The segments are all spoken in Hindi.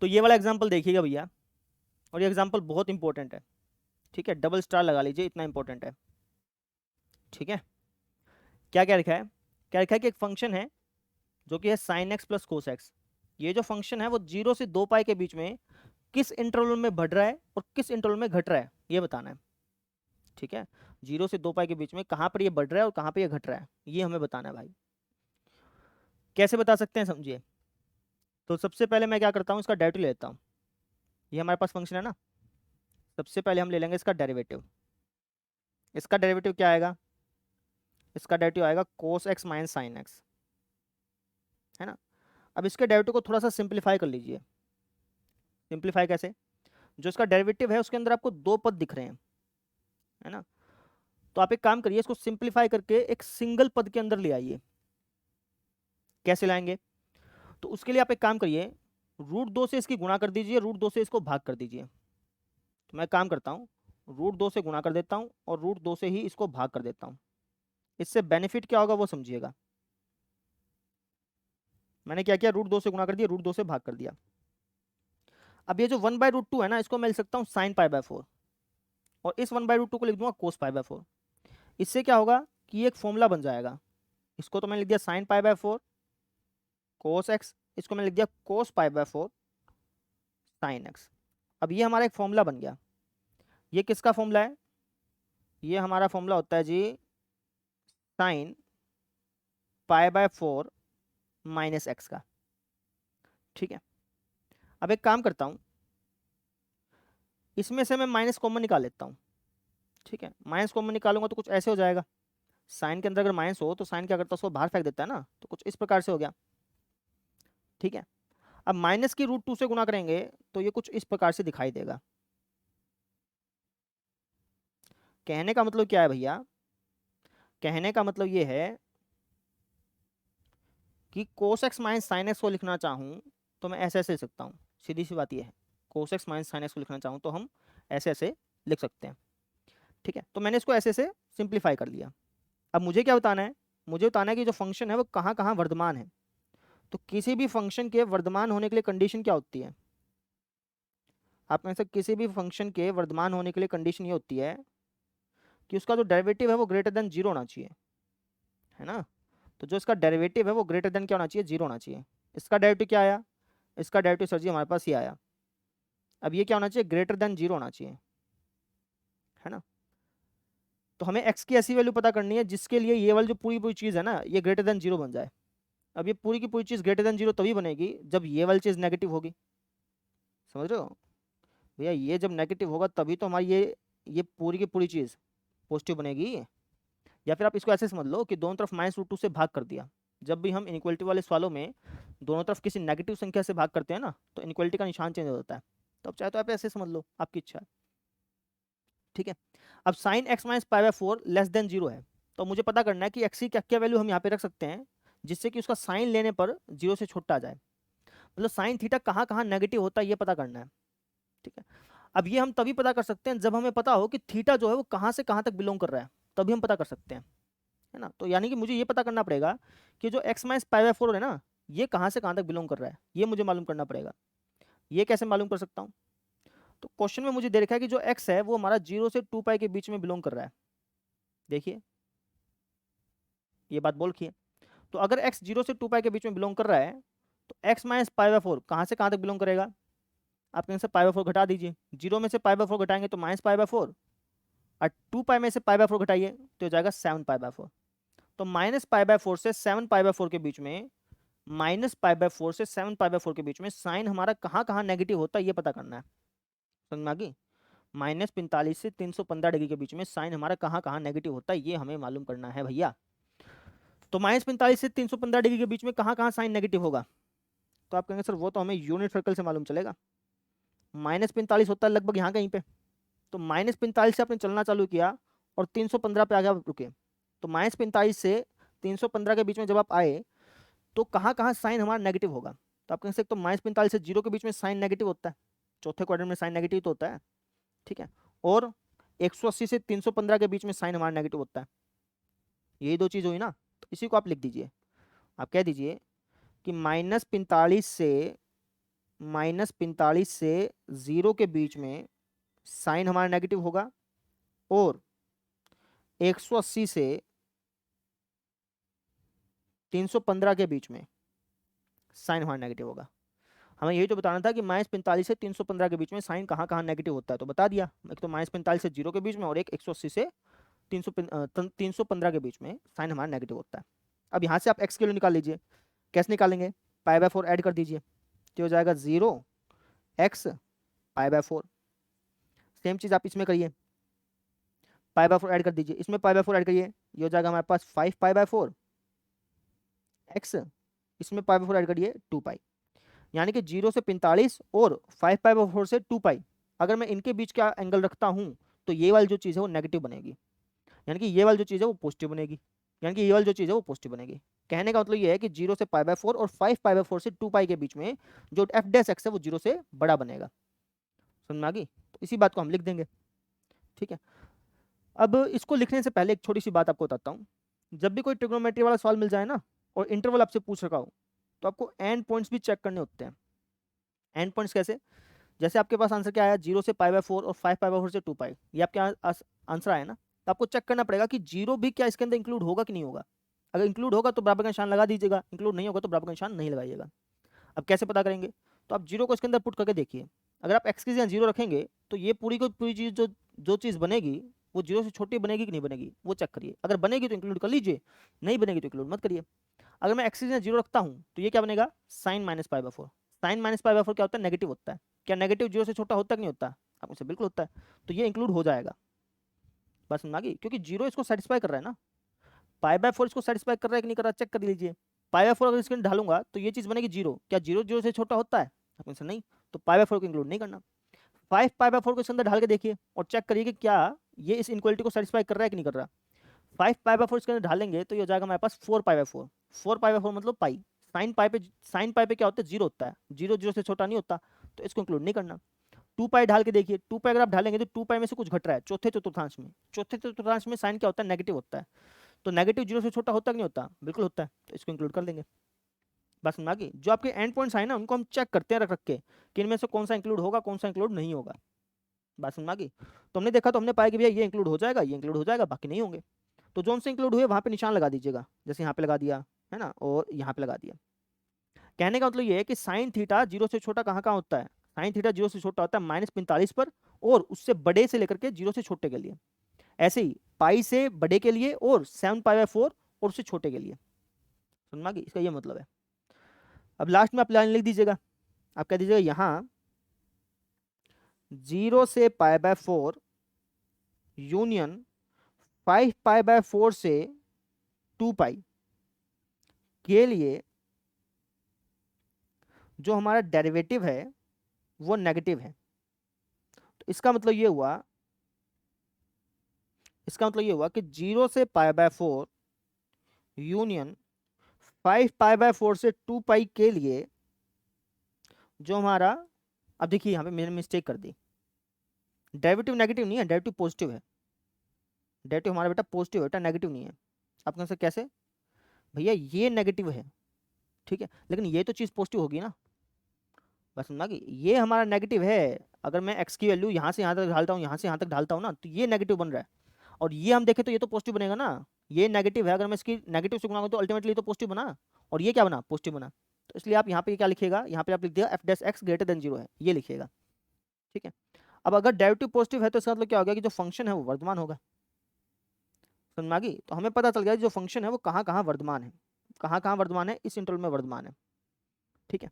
तो ये वाला एग्जाम्पल देखिएगा भैया, और ये एग्जाम्पल बहुत इंपॉर्टेंट है, ठीक है, डबल स्टार लगा लीजिए, इतना इंपॉर्टेंट है, ठीक है। क्या क्या लिखा है? क्या लिखा है कि एक फंक्शन है जो कि है sine x plus cos x. ये जो फंक्शन है वो 0 से 2 पाई के बीच में किस इंटरवल में बढ़ रहा है और किस इंटरवल में घट रहा है, ये बताना है, ठीक है। 0 से 2 पाई के बीच में कहाँ पर ये बढ़ रहा है और कहाँ पर ये घट रहा है, ये हमें बताना है भाई। कैसे बता सकते हैं, समझिए। तो सबसे पहले मैं क्या करता हूँ, इसका डेरिवेटिव लेता हूँ। ये हमारे पास फंक्शन है ना, सबसे पहले हम ले लेंगे इसका डेरिवेटिव। इसका डेरिवेटिव क्या आएगा? इसका डेरिवेटिव आएगा cos x minus sine x, है ना। अब इसके डेरिवेटिव को थोड़ा सा सिंप्लीफाई कर लीजिए। सिंप्लीफाई कैसे? जो इसका डेरिवेटिव है उसके अंदर आपको दो पद दिख रहे हैं, है ना। तो आप एक काम करिए, इसको सिंप्लीफाई करके एक सिंगल पद के अंदर ले आइए। कैसे लाएंगे? तो उसके लिए आप एक काम करिए, √2 से इसकी गुणा कर दीजिए, √2 से इसको भाग कर दीजिए। तो मैं काम करता हूँ, √2 से गुणा कर देता हूँ और √2 से ही इसको भाग कर देता हूँ। इससे बेनिफिट क्या होगा वो समझिएगा। मैंने क्या किया, √2 से गुणा कर दिया, √2 से भाग कर दिया। अब ये जो 1/√2 है ना, इसको मैं लिख सकता हूँ साइन π/4, और इस 1/√2 को लिख दूंगा कोस π/4। इससे क्या होगा कि ये एक फॉर्मूला बन जाएगा। इसको तो मैंने लिख दिया साइन π/4 कोस एक्स, इसको मैंने लिख दिया कोस π/4 साइन एक्स। अब ये हमारा एक फॉर्मूला बन गया। ये किसका फॉर्मूला है? ये हमारा फॉर्मूला होता है जी साइन π/4 माइनस एक्स का, ठीक है। अब एक काम करता हूँ, इसमें से मैं माइनस कॉमन निकाल लेता हूँ, ठीक है। माइनस कॉमन निकालूंगा तो कुछ ऐसे हो जाएगा। साइन के अंदर अगर माइनस हो तो साइन क्या करता है, उसको बाहर फेंक देता है ना, तो कुछ इस प्रकार से हो गया, ठीक है। अब माइनस की √2 से गुणा करेंगे तो ये कुछ इस प्रकार से दिखाई देगा। कहने का मतलब क्या है भैया? कहने का मतलब ये है कि cos x minus sine x को लिखना चाहूँ तो मैं ऐसे ऐसे लिख सकता हूँ। सीधी सी बात ये है, cos x minus sine x को लिखना चाहूँ तो हम ऐसे ऐसे लिख सकते हैं, ठीक है। तो मैंने इसको ऐसे ऐसे सिंप्लीफाई कर लिया। अब मुझे क्या बताना है? मुझे बताना है कि जो फंक्शन है वो कहाँ कहाँ वर्तमान है। तो किसी भी फंक्शन के वर्तमान होने के लिए कंडीशन क्या होती है? आप में से किसी भी फंक्शन के वर्तमान होने के लिए कंडीशन ये होती है कि उसका जो डेरिवेटिव है वो ग्रेटर देन 0 होना चाहिए, है ना। तो जो इसका डेरिवेटिव है वो ग्रेटर देन क्या होना चाहिए, 0 होना चाहिए। इसका डेरिवेटिव क्या आया? इसका डेरिवेटिव सर जी हमारे पास ये आया। अब ये क्या होना चाहिए, ग्रेटर देन 0 होना चाहिए, है ना। तो हमें x की ऐसी वैल्यू पता करनी है जिसके लिए ये वाली जो पूरी पूरी चीज़ है ना ये ग्रेटर देन 0 बन जाए। अब ये पूरी की पूरी चीज़ ग्रेटर देन 0 तभी बनेगी जब ये वाली चीज़ नेगेटिव होगी, समझ रहे हो भैया। ये जब नेगेटिव होगा तभी तो हमारी ये पूरी की पूरी चीज़ पॉजिटिव बनेगी। या फिर आप इसको ऐसे समझ लो कि दोनों तरफ -√2 से भाग कर दिया। जब भी हम इनइक्वलिटी वाले सवालों में दोनों तरफ किसी नेगेटिव संख्या से भाग करते हैं ना तो इनइक्वलिटी का निशान चेंज हो जाता है। तो अब चाहे तो आप ऐसे समझ लो, आपकी इच्छा है, ठीक है। अब sine x minus π/4 less than 0 है, तो मुझे पता करना है कि एक्स की क्या क्या वैल्यू हम यहाँ पे रख सकते हैं जिससे कि उसका साइन लेने पर 0 से छोटा आ जाए। मतलब साइन थीटा कहाँ कहाँ नेगेटिव होता है ये पता करना है, ठीक है। अब ये हम तभी पता कर सकते हैं जब हमें पता हो कि थीटा जो है वो कहाँ से कहाँ तक बिलोंग कर रहा है, तभी हम पता कर सकते हैं, है ना। तो यानी कि मुझे ये पता करना पड़ेगा कि जो x माइनस π/4 है ना ये कहाँ से कहाँ तक बिलोंग कर रहा है, ये मुझे मालूम करना पड़ेगा। ये कैसे मालूम कर सकता हूँ? तो क्वेश्चन में मुझे दे रखा है कि जो x है वो हमारा 0 से 2 पाई के बीच में बिलोंग कर रहा है। देखिए ये बात बोल रखिए। तो अगर x 0 से 2 पाई के बीच में बिलोंग कर रहा है तो x माइनस π/4 कहाँ से कहाँ तक बिलोंग करेगा? आप कहीं से π/4 घटा दीजिए, 0 में से π/4 घटाएंगे तो -π/4, और 2 पाई में से π/4 घटाइए तो हो जाएगा 7π/4। तो -π/4 से 7π/4 के बीच में, -π/4 से 7π/4 के बीच में साइन हमारा कहाँ कहाँ नेगेटिव होता है ये पता करना है। समझ में आ गई? -45 से 315 डिग्री के बीच में साइन हमारा कहाँ कहाँ नेगेटिव होता है ये हमें मालूम करना है भैया। तो -45 से 315 डिग्री के बीच में कहाँ कहाँ साइन नेगेटिव होगा? तो आप कहेंगे सर वो तो हमें यूनिट सर्कल से मालूम चलेगा। -45 होता है लगभग यहाँ कहीं पे, तो -45 से आपने चलना चालू किया और 315 पे आ गया रुके। तो -45 से 315 के बीच में जब आप आए तो कहाँ कहाँ साइन हमारा नेगेटिव होगा? तो आप कह सकते हो -45 से 0 के बीच में साइन नेगेटिव होता है, चौथे क्वाड्रेंट में साइन नेगेटिव तो होता है, ठीक है। और 180 से 315 के बीच में साइन हमारा नेगेटिव होता है। यही दो चीज़ हुई ना, तो इसी को आप लिख दीजिए। आप कह दीजिए कि -45 से -45 से 0 के बीच में साइन हमारा नेगेटिव होगा, और 180 से 315 के बीच में साइन हमारा नेगेटिव होगा। हमें यही तो बताना था कि -45 से 315 के बीच में साइन कहाँ कहाँ नेगेटिव होता है, तो बता दिया। एक तो -45 से 0 के बीच में, और एक 180 से 315 के बीच में साइन हमारा नेगेटिव होता है। अब यहाँ से आप एक्स की वैल्यू निकाल लीजिए। कैसे निकालेंगे? π/4 ऐड कर दीजिए, तो हो जाएगा 0x π/4। सेम चीज़ आप इसमें करिए, π/4 ऐड कर दीजिए, इसमें π/4 ऐड करिए, ये हो जाएगा हमारे पास 5π/4 x, इसमें π/4 ऐड करिए 2π। यानी कि 0 से 45 और 5π/4 से 2π, अगर मैं इनके बीच का एंगल रखता हूँ तो ये वाली जो चीज़ है वो नेगेटिव बनेगी, यानी कि ये वाली जो चीज़ है वो पॉजिटिव बनेगी, यानी कि ये वाली जो चीज़ है वो पॉजिटिव बनेगी। कहने का मतलब ये है कि 0 से π/4 और 5π/4 से 2π के बीच में जो f डैश x है वो 0 से बड़ा बनेगा। समझ में आ गई? तो इसी बात को हम लिख देंगे। ठीक है, अब इसको लिखने से पहले एक छोटी सी बात आपको बताता हूँ। जब भी कोई ट्रिग्नोमेट्री वाला सवाल मिल जाए ना, और इंटरवल आपसे पूछ रखा हो, तो आपको एंड पॉइंट्स भी चेक करने होते हैं। एंड पॉइंट्स कैसे? जैसे आपके पास आंसर क्या आया, 0 से π/4 और 5π/4 से 2π, ये आपके आंसर आया ना, तो आपको चेक करना पड़ेगा कि 0 भी क्या इसके अंदर इंक्लूड होगा कि नहीं होगा। अगर इंक्लूड होगा तो बराबर का निशान लगा दीजिएगा, इंक्लूड नहीं होगा तो बराबर का निशान नहीं लगाइएगा। अब कैसे पता करेंगे? तो आप 0 को इसके अंदर पुट करके देखिए। अगर आप x की जगह 0 रखेंगे तो ये पूरी को पूरी चीज़ जो चीज़ बनेगी वो 0 से छोटी बनेगी कि नहीं बनेगी, वो चेक करिए। अगर बनेगी तो इंक्लूड कर लीजिए, नहीं बनेगी तो इंक्लूड मत करिए। अगर मैं x की जगह 0 रखता हूँ तो ये क्या बनेगा, साइन -π/4। साइन -π/4 क्या होता है, नेगेटिव होता है। क्या नेगेटिव 0 से छोटा होता है कि नहीं होता? आप मुझसे बिल्कुल होता है, तो ये इंक्लूड हो जाएगा। बस समझ आ गई? क्योंकि 0 इसको सेटिस्फाई कर रहा है ना, π/4 इसको सेटिस्फाई कर रहा है कि नहीं कर रहा, चेक कर लीजिए। π/4 अगर इसके अंदर ढालूंगा तो ये चीज़ बनेगी 0। क्या 0 0 से छोटा होता है? आप मुझसे नहीं, तो π/4 को इंक्लूड नहीं करना। 5π/4 को इसके अंदर ढाल के देखिए और चेक करिए कि क्या ये इस इनक्वलिटी को सेटिस्फाई कर रहा है कि नहीं कर रहा। 5π/4 इसके अंदर ढालेंगे तो ये हो जाएगा हमारे पास 4π/4। 4π/4 मतलब पाई। साइन पाई पे क्या होता है, 0 होता है, 0 0 से छोटा नहीं होता, तो इसको इंक्लूड नहीं करना। 2π ढाल के देखिए, 2π अगर आप ढालेंगे तो 2π में से कुछ घट रहा है चौथे चतुर्थांश में। चौथे चतुर्थांश में साइन क्या होता है, नेगेटिव होता है, तो नेगेटिव 0 से छोटा होता है कि नहीं होता, बिल्कुल होता है, तो इसको इंक्लूड कर देंगे। बस समझ आ गई? जो आपके एंड पॉइंट्स आए ना उनको हम चेक करते हैं रख रख के कि इनमें से कौन सा इंक्लूड होगा, कौन सा इंक्लूड नहीं होगा। बात समझ आ गई? तो हमने देखा, तो हमने पाया कि भैया ये इंक्लूड हो जाएगा, ये इंक्लूड हो जाएगा, बाकी नहीं होंगे। तो जो उनसे इंक्लूड हुए वहाँ पे निशान लगा दीजिएगा, जैसे यहाँ पे लगा दिया है ना, और यहाँ पे लगा दिया। कहने का मतलब ये है कि साइन थीटा 0 से छोटा कहाँ कहाँ होता है, साइन थीटा 0 से छोटा होता है -45 पर, और उससे बड़े से लेकर के 0 से छोटे के लिए। ऐसे ही पाई से बड़े के लिए और 7π/4 और उससे छोटे के लिए। समझ में आ गई? इसका ये मतलब है। अब लास्ट में आप लाइन लिख दीजिएगा, आप कह दीजिएगा यहाँ 0 से π/4 यूनियन 5π/4 से 2π के लिए जो हमारा डेरिवेटिव है वो नेगेटिव है। तो इसका मतलब ये हुआ, कि 0 से π/4 यूनियन 5π/4 से 2π के लिए जो हमारा, अब देखिए यहाँ पे मैंने मिस्टेक कर दी, डेरिवेटिव नेगेटिव नहीं है, डेरिवेटिव पॉजिटिव है। डेरिवेटिव हमारा बेटा पॉजिटिव है, बेटा नेगेटिव नहीं है। आप कहें कैसे भैया, ये नेगेटिव है, ठीक है, लेकिन ये तो चीज़ पॉजिटिव होगी ना। बस समझा कि ये हमारा नेगेटिव है। अगर मैं x की वैल्यू यहाँ से यहाँ तक ढालता हूँ, यहाँ से यहाँ तक ढालता हूँ ना, तो ये नेगेटिव बन रहा है, और ये हम देखें तो ये तो पॉजिटिव बनेगा ना। ये नेगेटिव है, अगर मैं इसकी नेगेटिव से गुणा करूँ तो अल्टीमेटली तो पॉजिटिव बना, और ये क्या बना, पॉजिटिव बना। तो इसलिए आप यहाँ पे क्या लिखिएगा, यहाँ पे आप लिख दिया f' ग्रेटर देन 0 है, ये लिखिएगा। ठीक है, अब अगर डेरिवेटिव पॉजिटिव है तो इसका मतलब क्या हो गया कि जो फंक्शन है वो वर्धमान होगा। समझ में आ गई? तो हमें पता चल गया जो फंक्शन है वो कहाँ कहाँ वर्धमान है, कहाँ कहाँ वर्धमान है, इस इंटरवल में वर्धमान है। ठीक है,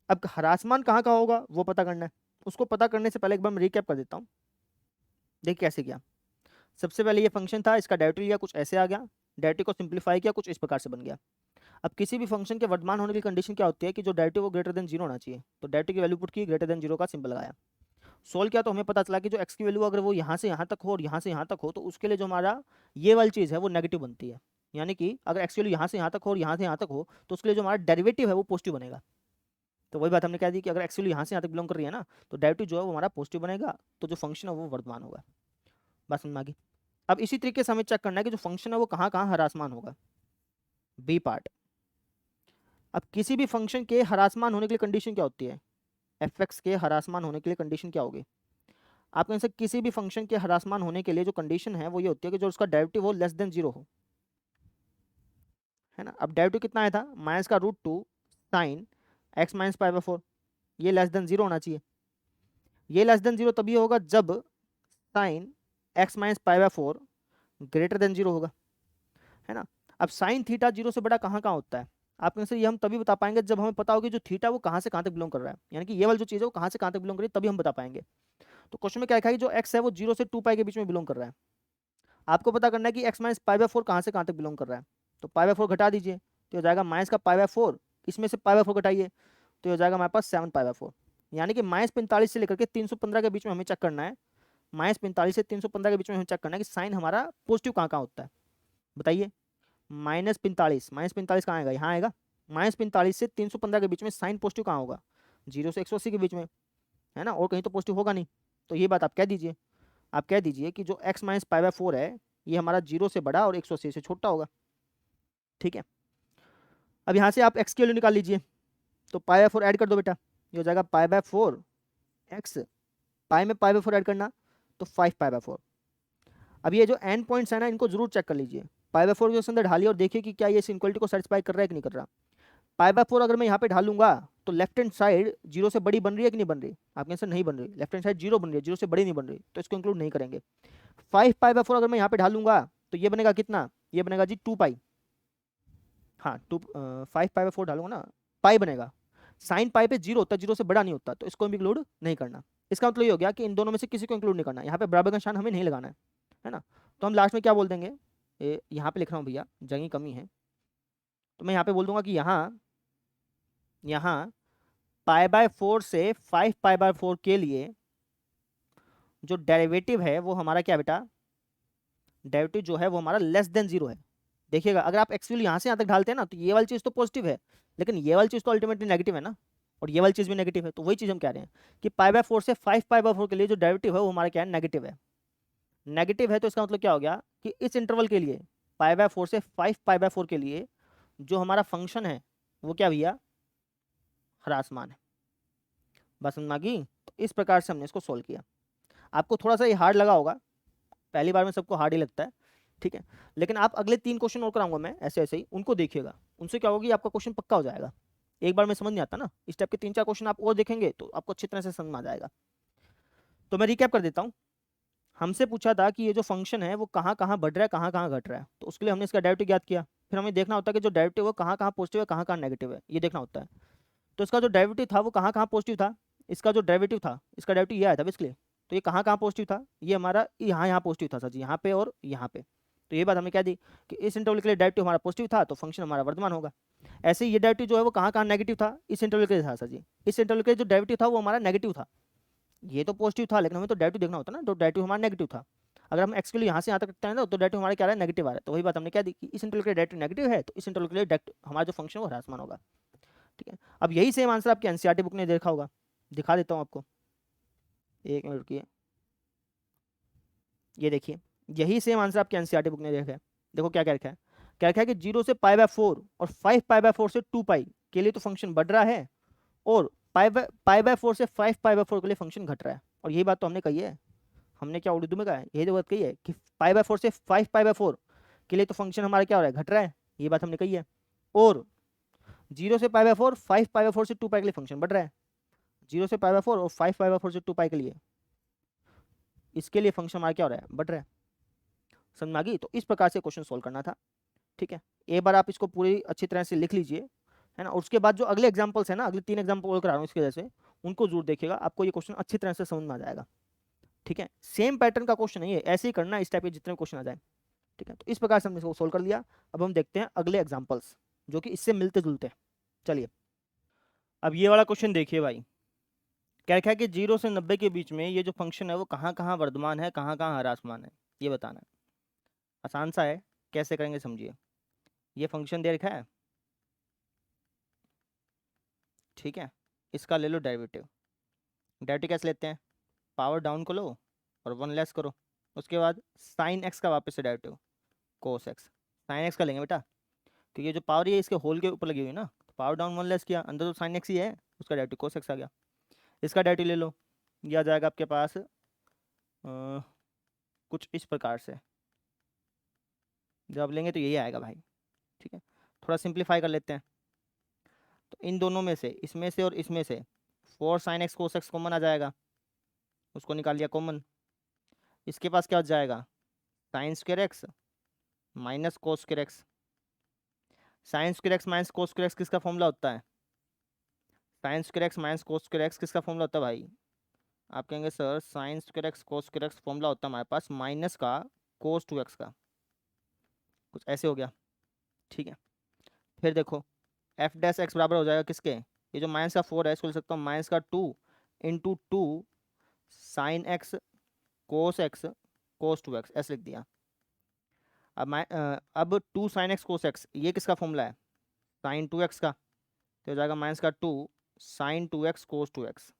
अब ह्रासमान कहाँ कहाँ होगा वो पता करना है। उसको पता करने से पहले एक बार मैं रिकैप कर देता हूँ। देखिए कैसे किया। सबसे पहले ये फंक्शन था, इसका डेरिवेटिव लिया, कुछ ऐसे आ गया, डेरिवेटिव को सिंप्लीफाई किया, कुछ इस प्रकार से बन गया। अब किसी भी फंक्शन के वर्धमान होने की कंडीशन क्या होती है कि जो डेरिवेटिव वो ग्रेटर देन 0 होना चाहिए, तो डेरिवेटिव की वैल्यू पुट की, ग्रेटर देन 0 का सिंबल लगाया। सोल्व किया तो हमें पता चला कि जो x की वैल्यू अगर वो यहाँ से यहाँ तक हो और यहाँ से यहाँ तक हो, तो उसके लिए जो हमारा ये वाली चीज़ है वो नेगेटिव बनती है। यानी कि अगर x की वैल्यू यहाँ से यहाँ तक हो और यहाँ से यहाँ तक हो, तो उसके लिए जो हमारा डेरिवेटिव है वो पॉजिटिव बनेगा। तो वही बात हमने कह दी कि अगर x की वैल्यू यहाँ से यहाँ तक बिलोंग कर रही है ना, तो डेरिवेटिव जो है वो हमारा पॉजिटिव बनेगा, तो जो फंक्शन है वो वर्धमान होगा। बात समझ में आ गई? अब इसी तरीके से हमें चेक करना है कि जो फंक्शन है वो कहाँ कहाँ ह्रासमान होगा। बी पार्ट, अब किसी भी फंक्शन के ह्रासमान होने के लिए कंडीशन क्या होती है, एफ एक्स के हरासमान होने के लिए कंडीशन क्या होगी? आपके आंसर किसी भी फंक्शन के हरासमान होने के लिए जो कंडीशन है वो ये होती है कि जो उसका डेरिवेटिव हो लेस देन 0 हो, है ना। अब डेरिवेटिव कितना आया था? माइनस का root two sine x minus pi by 4, ये लेस देन 0 होना चाहिए। ये लेस देन 0 तभी होगा जब sign x minus pi by 4 greater than 0 होगा, है ना। अब साइन थीटा 0 से बड़ा कहाँ कहाँ होता है? आपके आंसर ये हम तभी बता पाएंगे जब हमें पता होगा जो थीटा वो कहाँ से कहाँ तक बिलोंग कर रहा है, यानी कि ये वाली जो चीज़ है वो कहाँ से कहाँ तक बिलोंग कर रही है, तभी हम बता पाएंगे। तो क्वेश्चन में क्या लिखा है कि जो एक्स है वो 0 से 2 पाई के बीच में बिलोंग कर रहा है। आपको पता करना है कि एक्स माइनस पाई बाय 4 कहाँ से कहाँ तक बिलोंग कर रहा है। तो पाई बाय 4 घटा दीजिए तो हो जाएगा माइनस का पाई बाय 4, इसमें से पाई बाय 4 घटाइए तो हो जाएगा हमारे पास 7 पाई बाय 4, यानी कि -45 से लेकर के 315 के बीच में हमें चेक करना है। -45 से 315 के बीच में हमें चेक करना है कि साइन हमारा पॉजिटिव कहाँ कहाँ होता है, बताइए। -45 कहाँ आएगा? यहाँ आएगा। -45 से 315 के बीच में साइन पॉजिटिव कहाँ होगा? 0 से 180 के बीच में, है ना, और कहीं तो पॉजिटिव होगा नहीं। तो ये बात आप कह दीजिए, आप कह दीजिए कि जो x माइनस पाई बाय 4 है ये हमारा 0 से बड़ा और 180 से छोटा होगा, ठीक है। अब यहाँ से आप x की वैल्यू निकाल लीजिए, तो पाई बाय 4 ऐड कर दो बेटा, ये हो जाएगा पाई बाय 4 x, पाई में पाई बाय 4 ऐड करना तो 5 पाई बाय 4। अब ये जो एंड पॉइंट्स है ना इनको जरूर चेक कर लीजिए, पाई बाय 4 के अंदर ढालिए और देखिए कि क्या ये इस इनक्वलिटी को सेटिस्फाई कर रहा है कि नहीं कर रहा। पाई बाय 4 अगर मैं यहाँ पे ढालूंगा तो लेफ्ट हैंड साइड 0 से बड़ी बन रही है कि नहीं बन रही? आपके आंसर नहीं बन रही, लेफ्ट हैंड साइड 0 बन रही है, 0 से बड़ी नहीं बन रही, तो इसको इंक्लूड नहीं करेंगे। 5 पाई बाय 4 अगर मैं यहाँ पे ढालूंगा तो ये बनेगा कितना? ये बनेगा जी 2 पाई, हाँ 5 पाई बाय 4 डालूंगा ना, पाई बनेगा। साइन पाई पे 0 होता है, 0 से बड़ा नहीं होता, तो इसको भी इंक्लूड नहीं करना। इसका मतलब ये हो गया कि इन दोनों में से किसी को इंक्लूड नहीं करना, यहाँ पे बराबर का निशान हमें नहीं लगाना है ना। तो हम लास्ट में क्या बोल देंगे, यहाँ पे लिख रहा हूँ भैया, जगह कमी है, तो मैं यहाँ पे बोल दूंगा कि यहाँ पाई बाय 4 से 5 पाई बाय 4 के लिए जो डेरिवेटिव है वो हमारा क्या बेटा, डेरिवेटिव जो है वो हमारा लेस देन 0 है। देखिएगा अगर आप एक्चुअली यहाँ से यहाँ तक ढालते हैं ना तो ये वाली चीज़ तो पॉजिटिव है, लेकिन ये वाली चीज़ तो अल्टीमेटली नेगेटिव है ना, और ये वाली चीज़ भी नेगेटिव है। तो वही चीज़ हम कह रहे हैं कि पाई बाय 4 से 5 पाई बाय 4 के लिए जो डेरिवेटिव है वो हमारा क्या है, नेगेटिव है। नेगेटिव है तो इसका मतलब क्या हो गया कि इस इंटरवल के लिए पाई बाय 4 से 5 पाई बाय 4 के लिए जो हमारा फंक्शन है वो क्या भैया, ह्रासमान है। बस समझ में आ गई? तो इस प्रकार से हमने इसको सोल्व किया। आपको थोड़ा सा ये हार्ड लगा होगा, पहली बार में सबको हार्ड ही लगता है, ठीक है, लेकिन आप अगले 3 क्वेश्चन और कराऊंगा मैं ऐसे ऐसे ही, उनको देखिएगा, उनसे क्या होगी आपका क्वेश्चन पक्का हो जाएगा। एक बार में समझ नहीं आता ना, इस टाइप के 3-4 क्वेश्चन आप और देखेंगे तो आपको अच्छी तरह से समझ में आ जाएगा। तो मैं रिकैप कर देता हूँ। हमसे पूछा था कि ये जो फंक्शन है वो कहाँ कहाँ बढ़ रहा है, कहाँ कहाँ घट रहा है, तो उसके लिए हमने इसका डेरिवेटिव ज्ञात किया। फिर हमें देखना होता है कि जो डेरिवेटिव है कहाँ कहाँ पॉजिटिव है, कहाँ कहाँ नेगेटिव है, ये देखना होता है। तो इसका जो डेरिवेटिव था वो कहाँ कहाँ पॉजिटिव था, इसका जो डेरिवेटिव था इसका डेरिवेटिव ये आया था बेसिकली। तो ये कहाँ कहाँ पॉजिटिव था, ये हमारा यहाँ यहाँ पॉजिटिव था सर जी, यहाँ पे और यहाँ पे। तो ये बात हमने क्या दी कि इस इंटरवल के लिए डेरिवेटिव हमारा पॉजिटिव था तो फंक्शन हमारा वर्तमान होगा। ऐसे ही ये डेरिवेटिव जो है वो कहाँ कहाँ नेगेटिव था, इस इंटरवल के लिए था सर जी, इस इंटरवल के लिए जो डेरिवेटिव था वो हमारा नेगेटिव था। ये तो पॉजिटिव था लेकिन हमें तो डेरिवेटिव देखना होता ना, तो डेरिवेटिव हमारा नेगेटिव था। अगर हम एक्स के लिए यहाँ से यहाँ तक रखते हैं ना तो डेरिवेटिव हमारा क्या रहा है, नेगेटिव आ रहा है। तो वही बात हमने क्या दी कि इस इंटरवल के लिए डेरिवेटिव नेगेटिव है तो इस इंटरवल के लिए हमारा जो फंक्शन है वो ह्रासमान होगा, ठीक है। अब यही सेम आंसर आपकी एनसीईआरटी बुक ने देखा होगा, दिखा देता हूँ आपको, एक मिनट रुकिए। ये देखिए यही सेम आंसर आपकी एनसीईआरटी बुक ने देखा है। देखो क्या क्या लिखा है, क्या लिखा है कि 0 से पाई बाय 4 और 5 पाई बाय 4 से 2 पाई के लिए तो फंक्शन बढ़ रहा है, और पाई बाय 4 से 5 पाई बाय 4 के लिए फंक्शन घट रहा है। और यही बात तो हमने कही है, हमने क्या उर्दू में कहा है, यही तो बात कही है कि पाई बाय 4 से 5 पाई बाय 4 के लिए तो फंक्शन हमारा क्या हो रहा है, घट रहा है, ये बात हमने कही है। और 0 से पाई बाय 4, 5 पाई बाय 4 से 2 पाई के लिए फंक्शन बढ़ रहा है, 0 से पाई बाय 4 और 5 पाई बाय 4 से 2 पाई के लिए, इसके लिए फंक्शन हमारा क्या हो रहा है, बढ़ रहा है। समझ में आ गई? तो इस प्रकार से क्वेश्चन सोल्व करना था, ठीक है। एक बार आप इसको पूरी अच्छी तरह से लिख लीजिए, है ना। और उसके बाद जो अगले एग्जाम्पल्स है ना, अगले 3 एग्जाम्पल और करा रहा हूँ इसकी वजह से, उनको जरूर देखिएगा, आपको ये क्वेश्चन अच्छी तरह से समझ में आ जाएगा, ठीक है। सेम पैटर्न का क्वेश्चन नहीं है, ऐसे ही करना इस टाइप के जितने क्वेश्चन आ जाए, ठीक है। तो इस प्रकार से हमने इसको सोल्व कर लिया। अब हम देखते हैं अगले एग्जाम्पल्स जो कि इससे मिलते जुलते हैं। चलिए अब ये वाला क्वेश्चन देखिए भाई, क्या लिखा है कि 0 से 90 के बीच में ये जो फंक्शन है वो कहाँ कहाँ वर्धमान है, कहाँ कहाँ ह्रासमान है, ये बताना है। आसान सा है, कैसे करेंगे समझिए। ये फंक्शन दे रखा है, ठीक है, इसका ले लो डेरिवेटिव। डेरिवेटिव कैसे लेते हैं, पावर डाउन को लो और 1 लेस करो, उसके बाद साइन एक्स का वापस से derivative cos x, sine x का लेंगे बेटा, क्योंकि ये जो पावर है इसके होल के ऊपर लगी हुई है ना, तो पावर डाउन 1 लेस किया, अंदर तो साइन एक्स ही है, उसका डेरिवेटिव कोस एक्स आ गया। इसका डेरिवेटिव ले लो, ये आ जाएगा आपके पास कुछ इस प्रकार से, जब लेंगे तो यही आएगा भाई। ठीक है, थोड़ा सिंप्लीफाई कर लेते हैं। तो इन दोनों में से, इसमें से और इसमें से 4 sin x cos x common आ जाएगा, उसको निकाल लिया कॉमन। इसके पास क्या हो जाएगा, sine square x minus cos square x. Sine square x minus cos square x किसका फॉर्मूला होता है, sine square x minus cos square x किसका फॉर्मूला होता है भाई। आप कहेंगे sir sine square x cos square x formula होता है हमारे पास माइनस का कोस 2x का, कुछ ऐसे हो गया। ठीक है, फिर देखो एफ डैश एक्स बराबर हो जाएगा किसके, ये जो माइनस का 4 है इसको लिख सकता हूँ माइनस का 2 into 2 sine x cos x cos 2x ऐसे लिख दिया। अब 2 साइन एक्स कोस एक्स ये किसका फॉर्मूला है, साइन 2x का, तो हो जाएगा माइनस का 2 साइन 2x कोस 2x।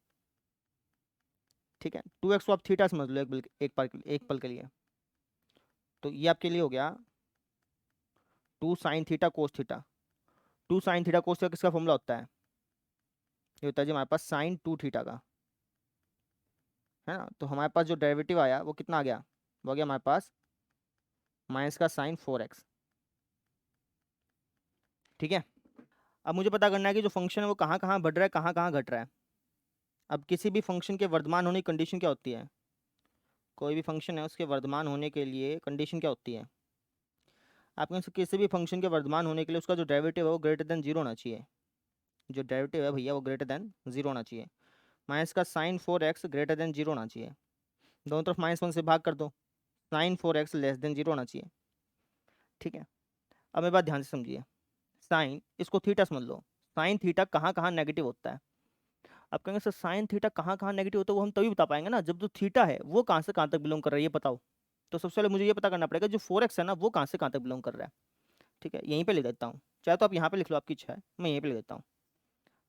ठीक है, 2x को आप थीटा समझ लो एक पल के लिए, तो ये आपके लिए हो गया 2 sine theta cos theta. 2 sine theta cos theta किसका फॉर्मूला होता है, ये होता है जी हमारे पास साइन 2 थीटा का, है ना। तो हमारे पास जो डेरिवेटिव आया वो कितना आ गया, वो आ गया हमारे पास माइनस का साइन 4x। ठीक है, अब मुझे पता करना है कि जो फंक्शन है वो कहाँ कहाँ बढ़ रहा है कहाँ कहाँ घट रहा है। अब किसी भी फंक्शन के वर्तमान होने की कंडीशन क्या होती है, कोई भी फंक्शन है उसके वर्तमान होने के लिए कंडीशन क्या होती है, आपके किसी भी फंक्शन के वर्तमान होने के लिए उसका जो डेरिवेटिव है वो ग्रेटर देन 0 होना चाहिए। जो डेरिवेटिव है भैया वो ग्रेटर देन 0 होना चाहिए। माइनस का साइन 4x ग्रेटर देन 0 होना चाहिए, दोनों तरफ -1 से भाग कर दो, साइन 4x लेस देन 0 होना चाहिए। ठीक है, अब मेरी बात ध्यान से समझिए, साइन इसको थीटा समझ लो, साइन थीटा कहाँ कहाँ नेगेटिव होता है। आप कहेंगे सर साइन थीटा कहाँ कहाँ नेगेटिव होता है, वो हम तभी बता पाएंगे ना जब जो थीटा है वो कहाँ से कहाँ तक बिलोंग कर रहा है ये बताओ। तो सबसे पहले मुझे ये पता करना पड़ेगा जो 4x है ना वो कहाँ से कहाँ तक बिलोंग कर रहा है। ठीक है, यहीं पे लिख देता हूँ, चाहे तो आप यहाँ पे लिख लो आपकी इच्छा है, मैं यहीं पे लिख देता हूँ।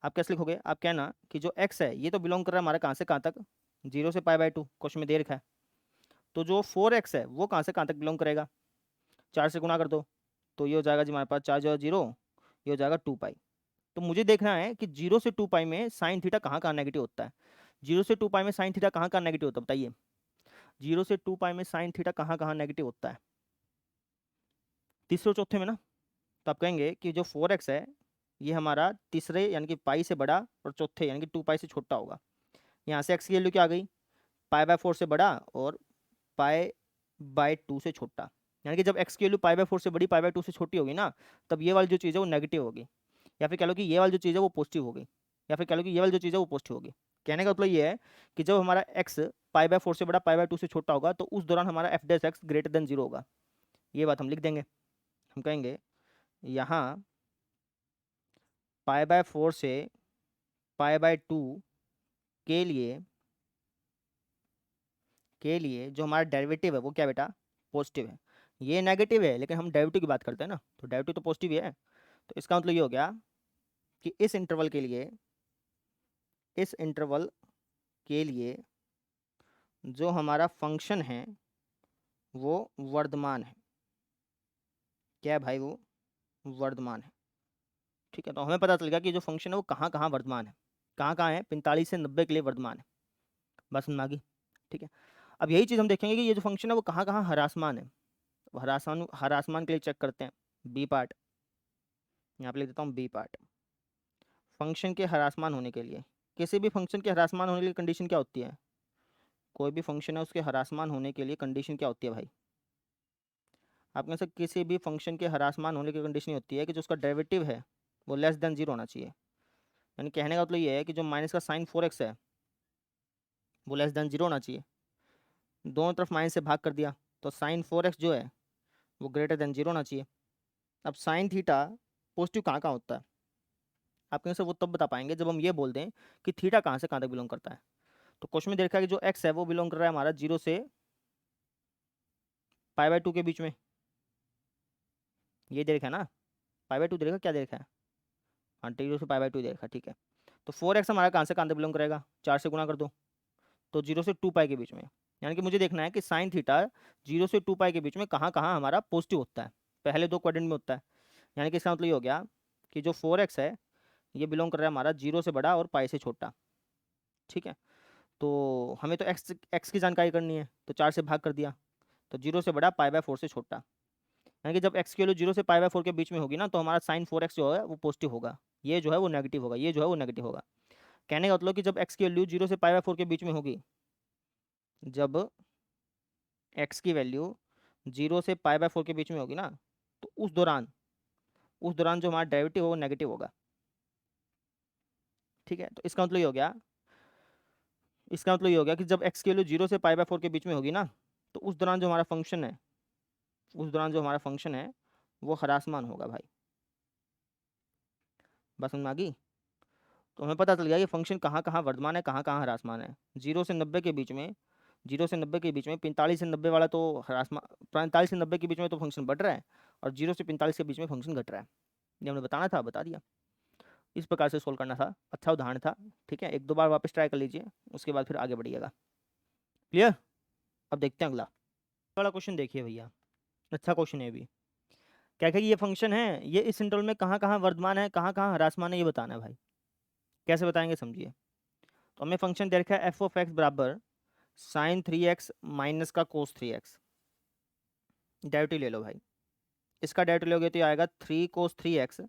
आप कैसे लिखोगे, आप कहना कि जो x है ये तो बिलोंग कर रहा है हमारा कहाँ से कहाँ तक, 0 से π/2 क्वेश्चन में दे रखा है। तो जो 4x है वो कहाँ से कहाँ तक बिलोंग करेगा, 4 से गुणा कर दो, तो ये हो जाएगा जी हमारे पास 4 0 0, ये हो जाएगा 2π। तो मुझे देखना है कि 0 से 2π में साइन थीटा कहाँ कहाँ नेगेटिव होता है, 0 से 2π में साइन थीटा कहाँ कहाँ नेगेटिव होता है बताइए, 0 से 2π में साइन थीटा कहाँ कहाँ नेगेटिव होता है, तीसरे और चौथे में ना। तो आप कहेंगे कि जो 4x है ये हमारा तीसरे यानी कि पाई से बड़ा और चौथे यानी कि 2π से छोटा होगा। यहाँ से x की वैल्यू क्या आ गई, π/4 से बड़ा और π/2 से छोटा, यानी कि जब x की वैल्यू π/4 से बड़ी π/2 से छोटी होगी ना तब ये वाली जो चीज़ है वो नेगेटिव होगी, या फिर कह लो कि ये वाली जो चीज़ है वो पॉजिटिव होगी, या फिर कह लो कि ये वाली जो चीज़ है वो पॉजिटिव होगी। कहने का मतलब ये है कि जब हमारा x π/4 से बड़ा π/2 से छोटा होगा तो उस दौरान हमारा f dash x greater than 0 होगा। ये बात हम लिख देंगे, हम कहेंगे यहाँ π/4 से π/2 के लिए जो हमारा डेरिवेटिव है वो क्या बेटा पॉजिटिव है। ये नेगेटिव है लेकिन हम डेरिवेटिव की बात करते हैं ना, तो डेरिवेटिव तो पॉजिटिव ही है। तो इसका मतलब ये हो गया कि इस इंटरवल के लिए जो हमारा फंक्शन है वो वर्धमान है। क्या है भाई, वो वर्धमान है। ठीक है, तो हमें पता चल गया कि जो फंक्शन है वो कहाँ कहाँ वर्धमान है, कहाँ कहाँ है, 45 से 90 के लिए वर्धमान है। बस समझ आ गई। ठीक है, अब यही चीज़ हम देखेंगे कि ये जो फंक्शन है वो कहाँ कहाँ हरासमान है। हरासमान के लिए चेक करते हैं बी पार्ट, यहाँ पे लिख देता हूँ बी पार्ट। फंक्शन के हरासमान होने के लिए, किसी भी फंक्शन के हरासमान होने के लिए कंडीशन क्या होती है, कोई भी फंक्शन है उसके हरासमान होने के लिए कंडीशन क्या होती है भाई। आप कह सकते किसी भी फंक्शन के हरासमान होने की कंडीशन होती है कि जो उसका डेरिवेटिव है वो लेस देन 0 होना चाहिए। यानी कहने का मतलब ये है कि जो माइनस का साइन 4x है वो लेस देन 0 होना चाहिए। दोनों तरफ माइनस से भाग कर दिया तो साइन 4x जो है वो ग्रेटर देन 0 होना चाहिए। अब साइन थीटा पॉजिटिव कहाँ कहाँ होता है, आप कहें सर वो तब बता पाएंगे जब हम ये बोल दें कि थीटा कहाँ से कहाँ तक बिलोंग करता है। तो क्वेश्चन में देखा है कि जो x है वो बिलोंग कर रहा है हमारा 0 से π/2 के बीच में, ये दे रखा है ना, π/2 दे रखा, क्या दे रखा है, हाँ 0 से π/2 दे रखा, ठीक है। तो 4x हमारा कहाँ से कहाँ तक बिलोंग करेगा, 4 से गुणा कर दो, तो 0 से 2π के बीच में। यानी कि मुझे देखना है कि साइन थीटा 0 से 2π के बीच में कहाँ कहाँ हमारा पॉजिटिव होता है, पहले दो क्वाड्रेंट में होता है। यानी कि इसका मतलब ये हो गया कि जो 4x है ये बिलोंग कर रहा है हमारा 0 से बड़ा और पाई से छोटा। ठीक है, तो हमें तो एक्स की जानकारी करनी है, तो 4 से भाग कर दिया, तो 0 से बड़ा π/4 से छोटा, यानी कि जब x की वैल्यू 0 से π/4 के बीच में होगी ना, तो हमारा साइन 4x जो है वो पॉजिटिव होगा, ये जो है वो नेगेटिव होगा, ये जो है वो नेगेटिव होगा। कहने का मतलब कि जब x की वैल्यू 0 से π/4 के बीच में होगी, जब x की वैल्यू 0 से π/4 के बीच में होगी ना, तो उस दौरान जो हमारा डेरिवेटिव है वो नेगेटिव होगा। ठीक है, तो इसका मतलब ये हो गया, कि जब x की वैल्यू 0 से π/4 के बीच में होगी ना, तो उस दौरान जो हमारा फंक्शन है वो ह्रासमान होगा भाई। बस समझ में आ गई? तो हमें पता चल गया कि फंक्शन कहाँ कहाँ वर्धमान है, कहाँ कहाँ ह्रासमान है। 0 से 90 के बीच में 45 से 90 वाला तो ह्रासमान, 45 से 90 के बीच में तो फंक्शन बढ़ रहा है, और 0 से 45 के बीच में फंक्शन घट रहा है। ये हमने बताना था, बता दिया। इस प्रकार से सोल्व करना था, अच्छा उदाहरण था। ठीक है, 1-2 बार वापस ट्राई कर लीजिए, उसके बाद फिर आगे बढ़िएगा। क्लियर? अब देखते हैं अगला वाला क्वेश्चन। देखिए भैया, अच्छा क्वेश्चन है भी। क्या है कि ये फंक्शन है, ये इस इंटरवल में कहाँ कहाँ वर्धमान है, कहाँ कहाँ ह्रासमान है, ये बताना है भाई। कैसे बताएंगे, समझिए। तो हमें फंक्शन दे रखा है एफ ऑफ एक्स बराबर साइन 3x माइनस का कोस 3x। डेरिवेटिव ले लो भाई, इसका डेरिवेटिव लोगे तो ये आएगा 3 कोस 3x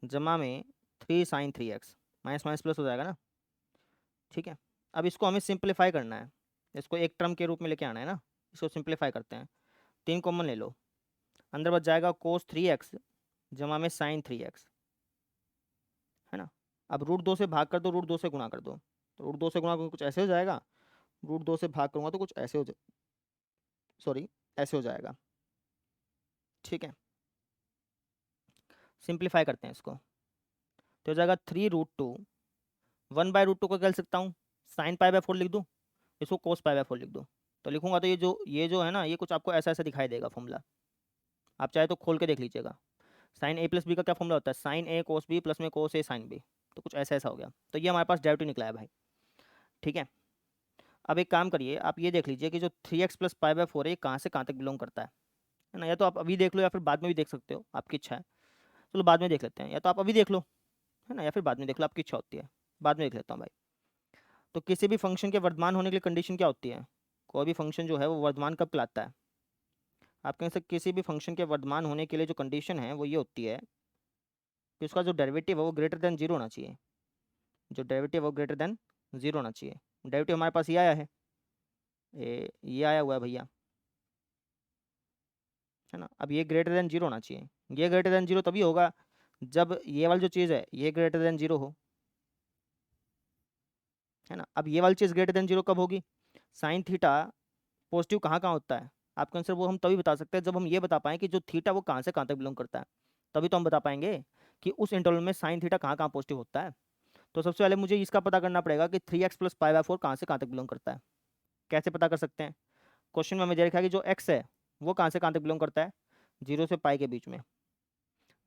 जमा में 3 sign 3x, minus minus plus हो जाएगा ना। ठीक है, अब इसको हमें सिंप्लीफाई करना है, इसको एक टर्म के रूप में लेके आना है ना। इसको सिंप्लीफाई करते हैं, 3 कॉमन ले लो, अंदर बच जाएगा कोस 3x जमा में साइन 3x, है ना। अब √2 से भाग कर दो, √2 से गुणा कर दो, तो √2 से गुणा करोगे कुछ ऐसे हो जाएगा, √2 से भाग करूँगा तो कुछ ऐसे ऐसे हो जाएगा। ठीक है, सिंप्लीफाई करते हैं इसको, तो हो जाएगा 3√2, 1/√2 को क्या लिख सकता हूँ, साइन π/4 लिख दूँ, इसको कोस π/4 लिख दूँ। तो लिखूंगा तो ये जो है ना, ये कुछ आपको ऐसा ऐसा दिखाई देगा फॉर्मूला। आप चाहे तो खोल के देख लीजिएगा। साइन a प्लस बी का क्या फॉर्मूला होता है, sine a cos b plus में कोस a साइन बी। तो कुछ ऐसा ऐसा हो गया, तो ये हमारे पास डेरिवेटिव निकला है भाई। ठीक है, अब एक काम करिए, आप ये देख लीजिए कि जो 3x प्लस π/4 है, ये कहाँ से कहाँ तक बिलोंग करता है ना। या तो आप अभी देख लो या फिर बाद में भी देख सकते हो, आपकी इच्छा है। चलो बाद में देख लेते हैं, या तो आप अभी देख लो, है ना, या फिर बाद में देख लो, आपकी इच्छा होती है। बाद में देख लेता हूँ भाई। तो किसी भी फंक्शन के वर्तमान होने के लिए कंडीशन क्या होती है, कोई भी फंक्शन जो है वो वर्तमान कब कहलाता है। आप कहें सकते किसी भी फंक्शन के वर्तमान होने के लिए जो कंडीशन है वो ये होती है कि उसका जो डेरिवेटिव है वो ग्रेटर देन 0 होना चाहिए। जो डेरिवेटिव है वो ग्रेटर देन 0 होना चाहिए। डेरिवेटिव हमारे पास ये आया है, ये आया हुआ है भैया, है ना। अब ये ग्रेटर देन 0 होना चाहिए। ये ग्रेटर देन 0 तभी होगा जब ये वाली जो चीज़ है ये ग्रेटर देन 0 हो, है ना। अब ये वाली चीज़ ग्रेटर देन 0 कब होगी, साइन थीटा पॉजिटिव कहाँ कहाँ होता है आपका आंसर, वो हम तभी बता सकते हैं जब हम ये बता पाएँ कि जो थीटा वो कहाँ से कहाँ तक बिलोंग करता है। तभी तो हम बता पाएंगे कि उस इंटरवल में साइन थीटा कहाँ कहाँ पॉजिटिव होता है। तो सबसे पहले मुझे इसका पता करना पड़ेगा कि 3x प्लस π/4 कहाँ से कहाँ तक बिलोंग करता है। कैसे पता कर सकते हैं, क्वेश्चन में हमें दे रखा है कि जो x है वो कहाँ से कहाँ तक बिलोंग करता है, 0 से पाई के बीच में।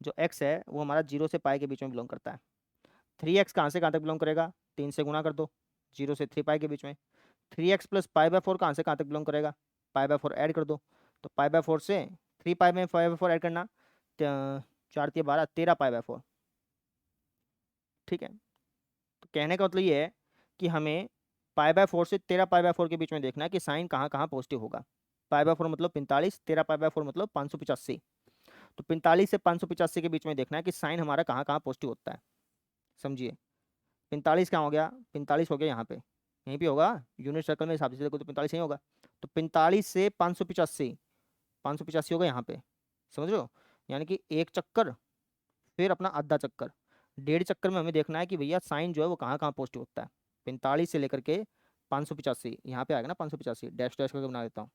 जो x है वो हमारा 0 से पाई के बीच में बिलोंग करता है। 3x कहाँ से कहाँ तक बिलोंग करेगा, 3 से गुणा कर दो, 0 से 3 पाई के बीच में। 3x प्लस π/4 कहाँ से कहाँ तक बिलोंग करेगा, π/4 ऐड कर दो, तो π/4 से 3 पाई में π/4 ऐड करना, 4 3 12 13 π/4। ठीक है, तो कहने का मतलब ये है कि हमें π/4 से 13 π/4 के बीच में देखना है कि साइन कहाँ कहाँ पॉजिटिव होगा। π/4 मतलब 45, 13 π/4 मतलब 585। तो 45 से 585 के बीच में देखना है कि साइन हमारा कहाँ कहाँ पॉजिटिव होता है। समझिए, 45 कहाँ हो गया, 45 हो गया यहाँ पे, यहीं पे होगा, यूनिट सर्कल में हिसाब से देखो तो 45 यहीं होगा। तो 45 से 585, 585 होगा यहाँ पे, समझ रहे हो। यानी कि एक चक्कर फिर अपना आधा चक्कर, 1.5 चक्कर में हमें देखना है कि भैया साइन जो है वो कहाँ कहाँ पॉजिटिव होता है। 45 से लेकर के 585 यहाँ पे आएगा ना, 585 डैश डैश करके बना देता हूँ।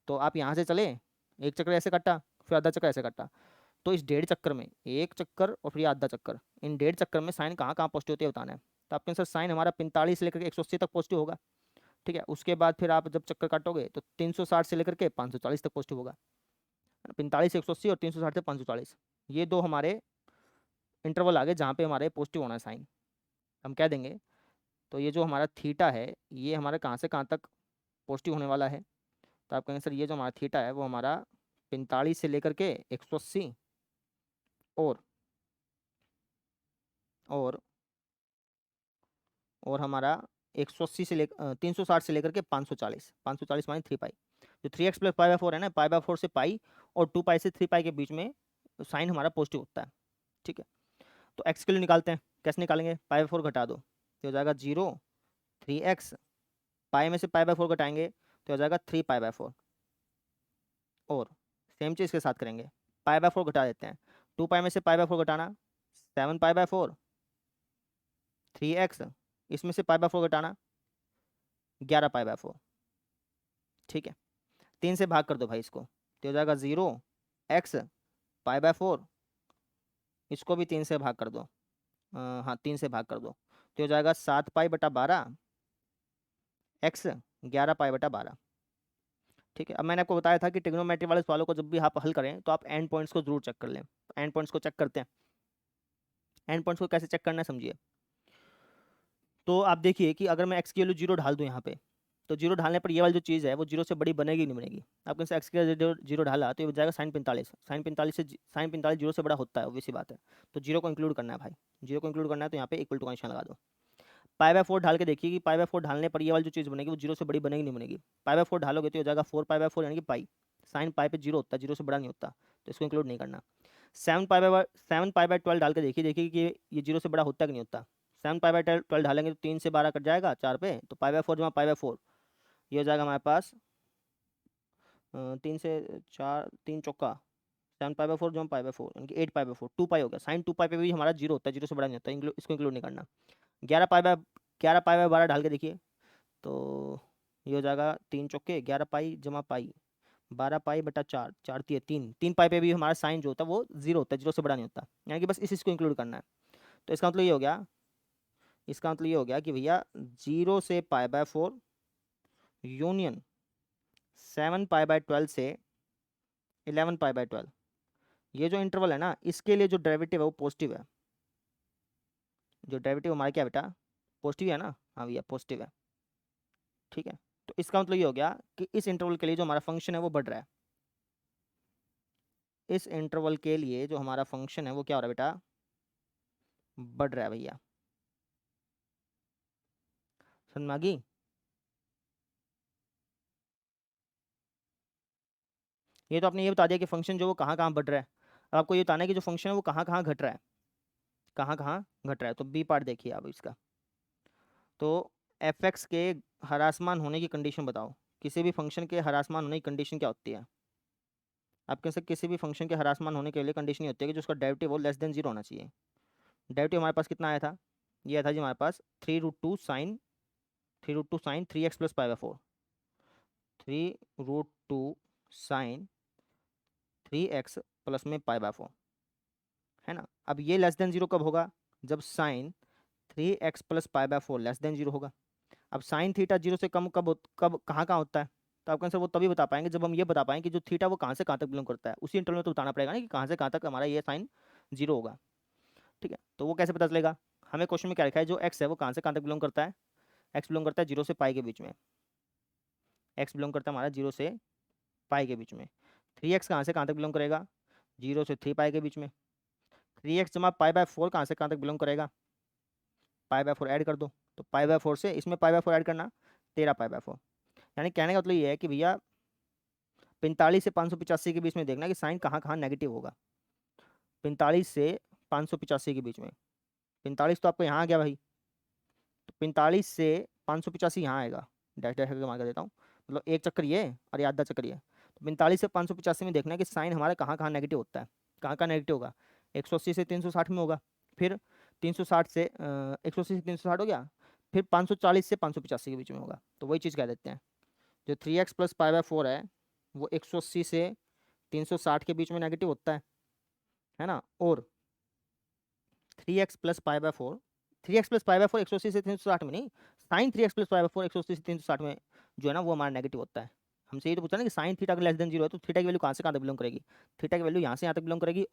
तो आप यहाँ से चले, एक चक्कर ऐसे कटा, फिर आधा चक्कर ऐसे कटा, तो इस 1.5 चक्कर में, एक चक्कर और फिर आधा चक्कर, इन 1.5 चक्कर में साइन कहाँ कहाँ पॉजिटिव होती है बताना है। तो आपके आंसर साइन हमारा 45 से लेकर के 180 तक पॉजिटिव होगा। ठीक है, उसके बाद फिर आप जब चक्कर काटोगे तो 360 से लेकर के 540 तक पॉजिटिव होगा। 45 से 180 और 360 से 540, ये दो हमारे इंटरवल आ गए जहाँ पे हमारे पॉजिटिव होना है साइन। हम कह देंगे तो ये जो हमारा थीटा है ये हमारा कहाँ से कहाँ तक पॉजिटिव होने वाला है। तो आप कहेंगे सर ये जो हमारा थीटा है वो हमारा 45 से लेकर के 180 और और हमारा 180 से लेकर 360 से लेकर के 540, 540 माइनस 3 पाई। जो 3x प्लस पाई बाई 4 है ना, पाई बाई 4 से पाई और 2 पाई से 3 पाई के बीच में साइन हमारा पॉजिटिव होता है। ठीक है, तो x के लिए निकालते हैं। कैसे निकालेंगे? पाई बाई 4 घटा दो तो हो जाएगा 0, 3x, पाई में से पाई बाई 4 घटाएंगे तो हो जाएगा 3 पाई बाई 4। और सेम चीज़ के साथ करेंगे, पाई बाई 4 घटा देते हैं, 2 पाई में से पाई बाई 4 घटाना 7 पाई बाई 4, 3x, इसमें से पाई बाई 4 घटाना 11 पाई बाई 4। ठीक है, 3 से भाग कर दो भाई इसको तो हो जाएगा 0x पाई बाई 4, इसको भी 3 से भाग कर दो, हाँ 3 से भाग कर दो तो हो जाएगा 7 पाई बटा 12, x 11 पाई बटा 12। ठीक है, अब मैंने आपको बताया था कि ट्रिग्नोमेट्री वाले सवालों को जब भी आप हल करें तो आप एंड पॉइंट्स को जरूर चेक कर लें। एंड पॉइंट्स को चेक करते हैं। एंड पॉइंट्स को कैसे चेक करना है समझिए। तो आप देखिए कि अगर मैं एक्स की वैल्यू 0 डाल दूँ यहाँ पे, तो 0 डालने पर ये वाली जो चीज़ है वो 0 से बड़ी बनेगी नहीं बनेगी। आपने से एक्स की 0 डाला तो ये हो जाएगा साइन 45। साइन 45 से साइन 45 0 से बड़ा होता है, ऑब्वियस बात है। तो 0 को इंक्लूड करना है भाई, 0 को इंक्लूड करना है तो यहाँ पे इक्वल टू का निशान लगा दो। पाई बाई 4 ढाल के देखिए कि पाई बाई 4 ढालने पर ये वाली जो चीज़ बनेगी वो 0 से बड़ी बनेगी नहीं बनेगी। पाई बाई 4 ढालोगे तो हो जाएगा 4 पाई बाई 4 यानी कि पाई। साइन पाई पे 0 होता है, 0 से बड़ा नहीं होता, तो इसको इंक्लूड नहीं करना। 7 पाई बाई 12 डाल के देखिए कि ये 0 से बड़ा होता है कि नहीं होता। 7 पाई बाई 12 डालेंगे तो 3 से 12 कट जाएगा 4 पे, तो पाई बाई 4 जमा पाई बाई 4 ये हो जाएगा हमारे पास 3 से 4, 3 चौका 7 पाई बाई 4 जमा पाई बाई 4 यानी कि 8 पाई बाई 4, 2 पाई हो गया। साइन 2 पाई पे भी हमारा 0 होता है, 0 से बड़ा नहीं होता, इसको इंक्लूड नहीं करना। 11 पाई बाई 12 डाल के देखिए तो ये हो जाएगा 3 चौके 11 पाई जमा पाई 12 पाई बटा 4, 4 3 3, 3 पाई पे भी हमारा साइन जो होता है वो 0 होता है, 0 से बड़ा नहीं होता, यानी कि बस इसको इंक्लूड करना है। तो इसका मतलब ये हो गया, इसका मतलब ये हो गया कि भैया 0 से पाई बाय 4 यूनियन 7 पाई बाय 12 से 11 पाई बाय 12, ये जो इंटरवल है ना इसके लिए जो डेरिवेटिव है वो पॉजिटिव है। जो डेरिवेटिव हमारा क्या बेटा पॉजिटिव है ना, हाँ भैया पॉजिटिव है। ठीक है, तो इसका मतलब ये हो गया कि इस इंटरवल के लिए जो हमारा फंक्शन है वो बढ़ रहा है। इस इंटरवल के लिए जो हमारा फंक्शन है वो क्या हो रहा है बेटा, बढ़ रहा है भैया। समझ में आ गई? ये तो आपने ये बता दिया कि फंक्शन जो वो कहाँ कहाँ बढ़ रहा है। अब आपको ये बताना है कि जो फंक्शन है वो कहाँ कहाँ घट रहा है, कहाँ कहाँ घट रहा है। तो बी पार्ट देखिए आप इसका। तो एफ एक्स के हरासमान होने की कंडीशन बताओ। किसी भी फंक्शन के हरासमान होने की कंडीशन क्या होती है? आपके से किसी भी फंक्शन के हरासमान होने के लिए कंडीशन ये होती है कि जो उसका डेरिवेटिव वो लेस देन 0 होना चाहिए। डेरिवेटिव हमारे पास कितना आया था? ये आया था जी हमारे पास 3√2 sine 3x plus pi by 4, 3√2 sine 3x plus में पाई बाई 4 है ना। अब ये लेस देन 0 कब होगा? जब sine 3x plus pi by 4 less than 0 होगा। अब साइन थीटा 0 से कम कब कहाँ कहाँ होता है? तो आपका आंसर वो तभी बता पाएंगे जब हम ये बता पाएंगे कि जो थीटा वो कहाँ से कहाँ तक बिलोंग करता है। उसी इंटरवल में तो बताना पड़ेगा ना कि कहाँ से कहाँ तक हमारा ये साइन 0 होगा। ठीक है, तो वो कैसे पता चलेगा? हमें क्वेश्चन में क्या लिखा है, जो एक्स है वो कहाँ से कहाँ तक बिलोंग करता है? एक्स बिलोंग करता है 0 से पाई के बीच में। एक्स बिलोंग करता है हमारा 0 से पाई के बीच में। 3x कहाँ से कहाँ तक बिलोंग करेगा? 0 से 3 पाई के बीच में। 3x जमा पाई बाय 4 कहाँ से कहाँ तक बिलोंग करेगा? पाई बाय 4 ऐड कर दो, तो पाई बाय 4 से इसमें पाई बाय 4 ऐड करना 13 पाई बाय 4। यानी कहने का मतलब ये है कि भैया 45 से 585 के बीच में देखना कि साइन कहाँ कहाँ नेगेटिव होगा। 45 से 585 के बीच में। 45 तो आपको यहाँ आ गया भाई, तो 45 से 585 यहाँ आएगा। डैश डैश करके मार कर देता हूँ, मतलब एक चक्कर ये और ये आधा चक्कर ये। तो 45 से 585 में देखना है कि साइन हमारा कहाँ कहाँ नेगेटिव होता है। कहाँ कहाँ नेगेटिव होगा? 180 से 360 में होगा, फिर 360 से 180 से 360 हो गया, फिर 540 से 585 के बीच में होगा। तो वही चीज़ कह देते हैं, जो 3x प्लस पाई बाय 4 है वो 180 से 360 के बीच में नेगेटिव होता है ना। और 3x plus pi by 4, 3x plus pi by 4 180 से 360 में नहीं, sign 3x plus pi by 4 180 से 360 में जो है ना वो हमारा नेगेटिव होता है। हमसे ये तो पूछा ना कि साइन थीटा का लेस देन 0 है, तो थीटा की वैल्यू कहाँ से कहाँ तक बिलोंग करेगी? थीटा की वैल्यू यहाँ से यहाँ तक बिलोंग करेगी।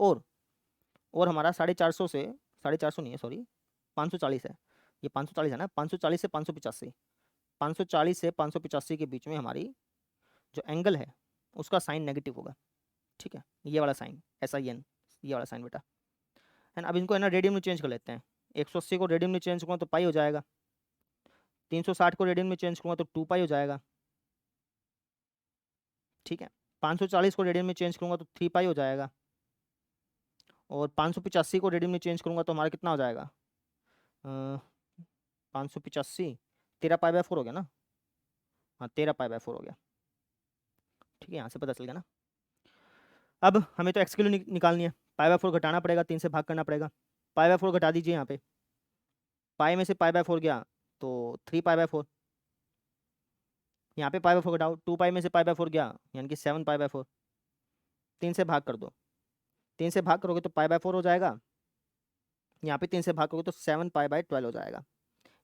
और हमारा 450 से 450 नहीं है सॉरी 540 है, ये 540 है ना, 540 से 585, 540 से 585 के बीच में हमारी जो एंगल है उसका साइन नेगेटिव होगा। ठीक है, ये वाला साइन SIN, ये वाला साइन बेटा है ना। अब इनको है ना रेडियन में चेंज कर लेते हैं। 180 को रेडियन में चेंज करो तो पाई हो जाएगा। 360 को रेडियन में चेंज करूँगा तो 2 पाई हो जाएगा, ठीक है। 540 को रेडियन में चेंज करूँगा तो 3 पाई हो जाएगा, और 585 को रेडियन में चेंज करूँगा तो हमारा कितना हो जाएगा, 585 13 पाई बाय 4 हो गया ना, हाँ 13 पाई बाय 4 हो गया, ठीक है। यहाँ से पता चल गया ना। अब हमें तो एक्स की वैल्यू निकालनी है, पाई बाय 4 घटाना पड़ेगा, 3 से भाग करना पड़ेगा। पाई बाय 4 घटा दीजिए, यहाँ पे पाई में से पाई बाय 4 गया तो 3 पाई बाय 4, यहाँ पे पाई बाय 4 घटाओ, 2 पाई में से पाई बाय 4 गया यानी कि 7 पाई बाय 4, 3 से भाग कर दो, 3 से भाग करोगे तो पाई बाय 4 हो जाएगा, यहाँ पे 3 से भाग करोगे तो 7 पाई बाय 12 हो जाएगा,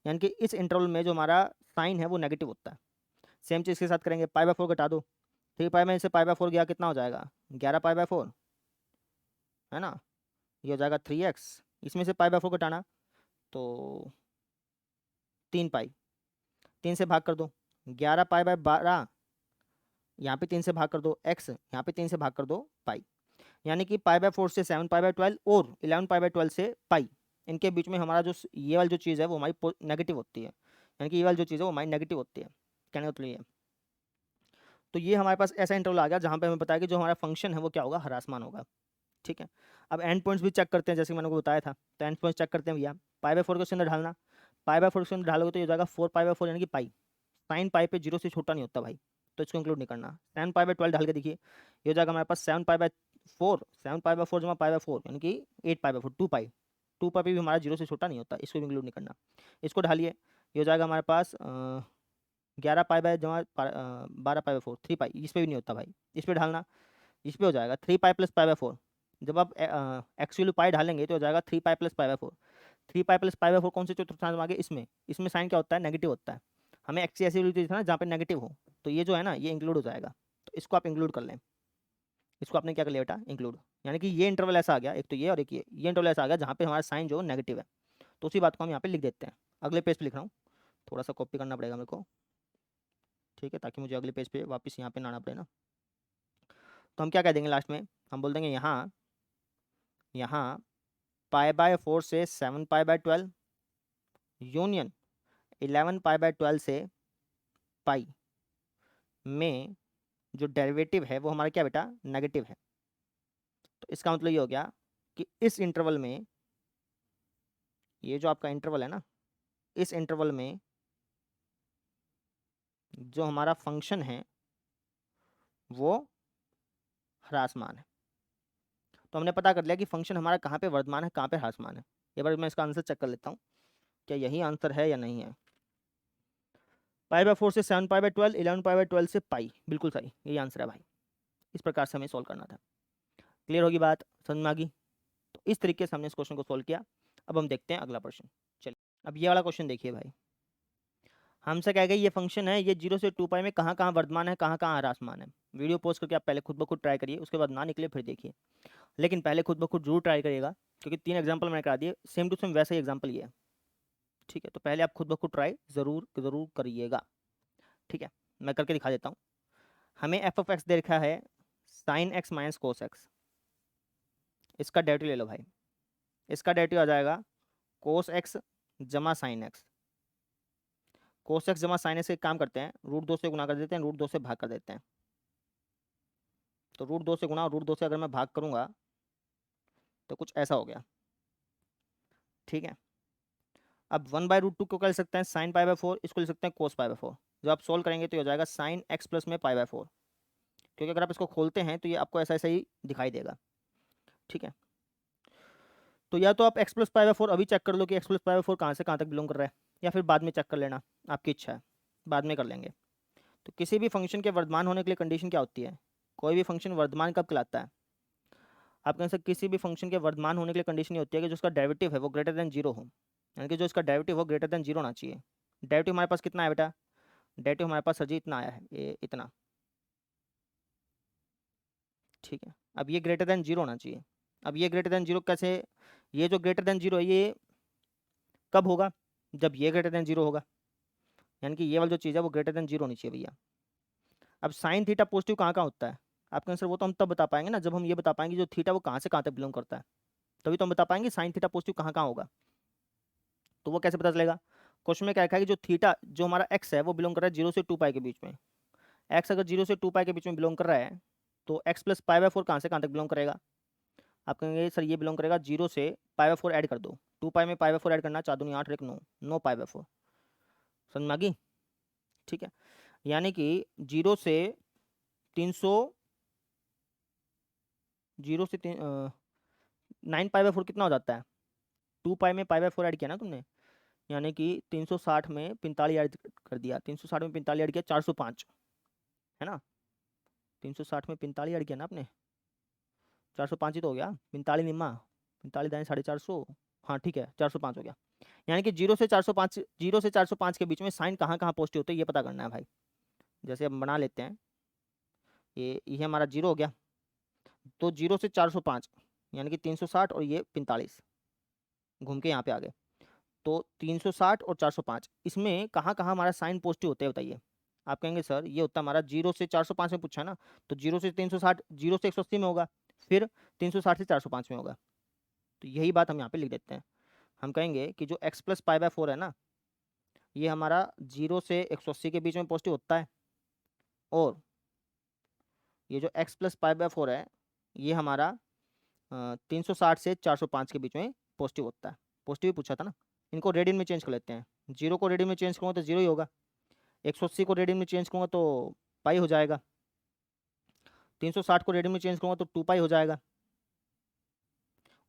यानी कि इस इंटरवल में जो हमारा साइन है वो नेगेटिव होता है। सेम चीज़ के साथ करेंगे, पाई बाय 4 घटा दो, 3 पाई में से पाई बाय 4 गया कितना हो जाएगा, 11 पाई बाय 4 है ना, ये हो जाएगा 3x, इसमें से पाई बाय 4 घटाना तो 3 पाई, 3 से भाग कर दो, 11 पाई बाय 12, यहाँ पे 3 से भाग कर दो x, यहाँ पे 3 से भाग कर दो पाई, यानी कि पाई बाय 4 से 7 पाई बाय 12 और 11 पाई बाय 12 से पाई, इनके बीच में हमारा जो ये वाली जो चीज़ है वो हमारी नेगेटिव होती है, यानी कि ये वाली जो चीज़ है वो हमारी नेगेटिव होती है, कहने का मतलब ये है। तो ये हमारे पास ऐसा इंटरवल आ गया जहाँ पे हमें बताया कि जो हमारा फंक्शन है वो क्या होगा, ह्रासमान होगा, ठीक है। अब एंड पॉइंट्स भी चेक करते हैं, जैसे मैंने को बताया था, तो एंड पॉइंट्स चेक करते हैं भैया। पाई बाय 4 को इसके अंदर ढालना, पाई बाय 4 के अंदर ढालोगे तो ये हो जाएगा 4 पाई बाय 4 यानी कि पाई, साइन पाई पे 0 से छोटा नहीं होता भाई, तो इसको इंक्लूड नहीं करना। 7 पाई बाय 12 ढाल के देखिए, ये हो जाएगा हमारे पास 7 पाई बाय 4, 7 पाई बाय 4 जमा पाई बाय 4 यानी कि 8 पाई बाय 4, 2 पाई, 2 पाई पे भी हमारा 0 से छोटा नहीं होता, इसको भी इंक्लूड नहीं करना। इसको ढालिए, ये हो जाएगा हमारे पास 11 पाई बाय जमा 12 पाई बाय 4, 3 पाई, इस पर भी नहीं होता भाई, इस पर ढालना, इस पर हो जाएगा 3 पाई प्लस पाई बाय 4, जब आप एक्चुअली पाई ढालेंगे तो हो जाएगा 3 pi plus pi by 4, 3 pi plus pi by 4 कौन से चतुर्थांश में आ गए, इसमें साइन क्या होता है, नेगेटिव होता है, हमें एक्स ऐसी वैल्यू चाहिए था ना जहाँ पे नेगेटिव हो, तो ये जो है ना ये इंक्लूड हो जाएगा, तो इसको आप इंक्लूड कर लें, इसको आपने क्या कर लिया बेटा, इंक्लूड, यानी कि ये इंटरवल ऐसा आ गया, एक तो ये और एक ये इंटरवल ऐसा आ गया जहाँ पे हमारा साइन जो नेगेटिव है, तो उसी बात को हम यहाँ पे लिख देते हैं। अगले पेज पे लिख रहा हूँ, थोड़ा सा कॉपी करना पड़ेगा मेरे को, ठीक है, ताकि मुझे अगले पेज पे वापस यहाँ पे ना आना पड़े ना। तो हम क्या कह देंगे लास्ट में, हम बोल देंगे यहाँ पाई बाय 4 से 7 pi by 12 union 11 pi by 12 से पाई में जो डेरिवेटिव है वो हमारा क्या बेटा, नेगेटिव है। तो इसका मतलब ये हो गया कि इस इंटरवल में, ये जो आपका इंटरवल है ना, इस इंटरवल में जो हमारा फंक्शन है वो ह्रासमान है। तो हमने पता कर लिया कि फंक्शन हमारा कहाँ पे वर्तमान है, कहाँ पे ह्रासमान है। एक बार मैं इसका आंसर चेक कर लेता हूँ, क्या यही आंसर है या नहीं है। पाई बाय 4 से 7 पाई बाय 12, 11 पाई बाय 12 से पाई, बिल्कुल सही, यही आंसर है भाई। इस प्रकार से हमें सॉल्व करना था। क्लियर होगी बात, समझ में आ गई। तो इस तरीके से हमने इस क्वेश्चन को सॉल्व किया। अब हम देखते हैं अगला प्रश्न। चलिए अब ये वाला क्वेश्चन देखिए भाई, हमसे कह गई ये फंक्शन है, ये 0 से 2 पाई में कहाँ कहाँ वर्तमान है, कहाँ कहाँ ह्रासमान है। वीडियो पोस्ट करके आप पहले खुद ब खुद ट्राई करिए, उसके बाद ना निकले फिर देखिए, लेकिन पहले खुद ब खुद जरूर ट्राई करिएगा, क्योंकि 3 एग्जाम्पल मैंने करा दिए, सेम टू सेम वैसा ही एग्जाम्पल ये है, ठीक है। तो पहले आप खुद ब खुद ट्राई ज़रूर करिएगा, ठीक है। मैं करके दिखा देता हूँ। हमें एफ ऑफ एक्स दे रखा है sign x minus cos x, इसका डेरिवेटिव ले लो भाई, इसका डेरिवेटिव आ जाएगा कोस एक्स जमा साइन एक्स। कोस एक्स जमा साइन एक्स एक काम करते हैं, √2 से गुना कर देते हैं, √2 से भाग कर देते हैं। तो √2 से गुना और √2 से अगर मैं भाग करूंगा तो कुछ ऐसा हो गया, ठीक है। अब 1/√2 को कर सकते हैं साइन पाई बाय 4, इसको ले सकते हैं कोस पाई बाय 4। जब आप सोल्व करेंगे तो ये हो जाएगा साइन एक्स प्लस में पाई बाय 4, क्योंकि अगर आप इसको खोलते हैं तो ये आपको ऐसा ऐसा ही दिखाई देगा, ठीक है। तो या तो आप एक्स प्लस पाई बाय 4 अभी चेक कर लो कि एक्स प्लस पाई बाय 4 कहाँ से कहाँ तक बिलोंग कर रहा है, या फिर बाद में चेक कर लेना, आपकी इच्छा है, बाद में कर लेंगे। तो किसी भी फंक्शन के वर्तमान होने के लिए कंडीशन क्या होती है, कोई भी फंक्शन वर्तमान कब कहलाता है, आप कह सकते किसी भी फंक्शन के वर्तमान होने के लिए कंडीशन ये होती है कि जो उसका डेरिवेटिव है वो ग्रेटर देन 0 हो, यानी कि जो इसका डेरिवेटिव हो ग्रेटर देन 0 होना चाहिए। डेरिवेटिव हमारे पास कितना है बेटा, डेरिवेटिव हमारे पास सर इतना आया है, ये इतना, ठीक है। अब ये ग्रेटर देन 0 होना चाहिए। अब ये ग्रेटर देन 0 कैसे, ये जो ग्रेटर देन 0 है ये कब होगा, जब ये ग्रेटर देन 0 होगा, यानी कि ये वाली जो चीज़ है वो ग्रेटर देन 0 होनी चाहिए भैया। अब साइन थीटा पॉजिटिव कहाँ कहाँ होता है, आपका आंसर वो तो हम तब बता पाएंगे ना जब हम ये बता पाएंगे जो थीटा वो कहाँ से कहाँ तक बिलोंग करता है, तभी तो हम बता पाएंगे साइन थीटा पॉजिटिव कहाँ कहाँ होगा। तो वो कैसे पता चलेगा, क्वेश्चन में क्या रखा है कि जो थीटा जो हमारा एक्स है वो बिलोंग कर रहा है 0 से 2 पाई के बीच में। एक्स अगर 0 से 2 पाई के बीच में बिलोंग कर रहा है तो एक्स प्लस पाई बाय 4 कहाँ से कहाँ तक बिलोंग करेगा? आप कहेंगे सर ये बिलोंग करेगा 0 से पाई बाय 4 ऐड कर दो। 2 पाई में पाई बाय 4 ऐड करना, 4 दूनी 8 और 1 9, 9 पाई बाय 4। समझ में आ गई? ठीक है, यानी कि 0 से 300, 0 से 9 पाई बाय 4 कितना हो जाता है? 2 पाई में पाई बाय 4 ऐड किया ना तुमने, यानी कि 360 में 45 ऐड कर दिया। 360 में 45 ऐड किया 405, है ना? 360 में 45 ऐड किया ना आपने, 405 ही तो हो गया। 45 निम्मा, 45 दाएं 450, हाँ ठीक है 405 हो गया। यानी कि 0 से 405, 0 से 405 के बीच में साइन कहाँ कहाँ पॉजिटिव होते हैं ये पता करना है भाई। जैसे हम बना लेते हैं, ये हमारा 0 हो गया, तो 0 से 405 यानी कि 360 और ये 45 घूम के यहाँ पे आ गए, तो 360 और 405 इसमें कहाँ कहाँ हमारा साइन पॉजिटिव होते हैं बताइए? आप कहेंगे सर ये होता है हमारा 0 से 405 में पूछा है ना, तो 0 से 360, 0 से 180 में होगा, फिर 360 से 405 में होगा। तो यही बात हम यहाँ पे लिख देते हैं। हम कहेंगे कि जो x प्लस पाई बाय 4 है ना, ये हमारा 0 से 180 के बीच में पॉजिटिव होता है, और ये जो x प्लस पाई बाय 4 है ये हमारा 360 से 405 के बीच में पॉजिटिव होता है। पॉजिटिव ही पूछा था ना। इनको रेडियन में चेंज कर लेते हैं। 0 को रेडियन में चेंज करूँगा तो 0 ही होगा, 180 को रेडियन में चेंज करूँगा तो पाई हो जाएगा, 360 को रेडियन में चेंज करूँगा तो 2 पाई हो जाएगा,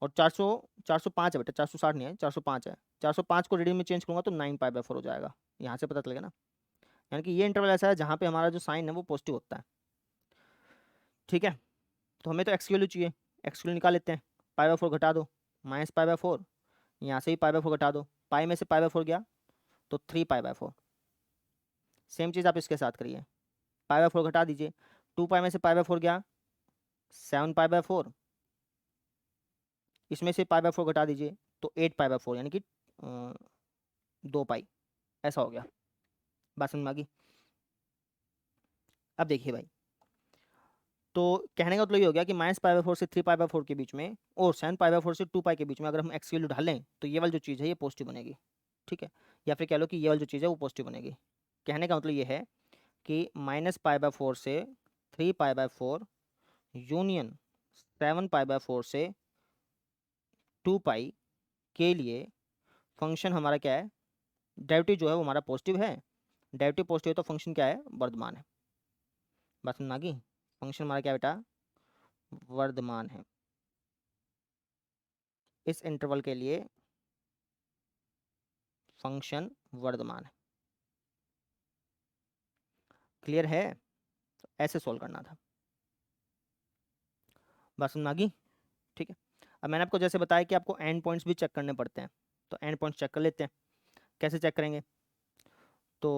और 405 है बेटा, 460 नहीं है, 405 है। 405 को रेडियन में चेंज करूँगा तो 9 पाई बाय 4 हो जाएगा। यहाँ से पता चलेगा ना, यानी कि ये इंटरवल ऐसा है जहाँ पे हमारा जो साइन है वो पॉजिटिव होता है। ठीक है, तो हमें तो एक्स की वैल्यू चाहिए, एक्स की वैल्यू निकाल लेते हैं। पाई बाय 4 घटा दो, माइनस पाई बाय 4, यहाँ से ही पाई बाय 4 घटा दो, पाई में से पाई बाय 4 गया तो 3 पाई बाय 4। सेम चीज़ आप इसके साथ करिए, पाई बाय 4 घटा दीजिए, 2 पाई में से पाई बाय 4 गया 7 पाई बाय 4, इसमें से पाई बाय 4 घटा दीजिए तो 8 पाई बाय 4 यानी कि 2 पाई, ऐसा हो गया। बात समझ में आ गई? अब देखिए भाई, तो कहने का मतलब ये हो गया कि माइनस पाई बाय 4 से 3 पाई बाय 4 के बीच में और 7 पाई बाय 4 से 2 पाई के बीच में अगर हम एक्स की वैल्यू डालें तो ये वाली जो चीज़ है ये पॉजिटिव बनेगी। ठीक है, या फिर कह लो कि ये वाली जो चीज़ है वो पॉजिटिव बनेगी। कहने का मतलब ये है कि माइनस पाई बाय 4 से 3 पाई बाय 4 यूनियन 7 पाई बाय 4 से 2 पाई के लिए फंक्शन हमारा क्या है, डेरिवेटिव जो है वो हमारा पॉजिटिव है। डेरिवेटिव पॉजिटिव है तो फंक्शन क्या है, वर्धमान है। बात समझ में आ गई? फंक्शन हमारा क्या बेटा, वर्धमान है। इस इंटरवल के लिए फंक्शन वर्धमान है। क्लियर है? तो ऐसे सॉल्व करना था। बात समझ में आ गई? ठीक है, अब मैंने आपको जैसे बताया कि आपको एंड पॉइंट्स भी चेक करने पड़ते हैं, तो एंड पॉइंट्स चेक कर लेते हैं। कैसे चेक करेंगे? तो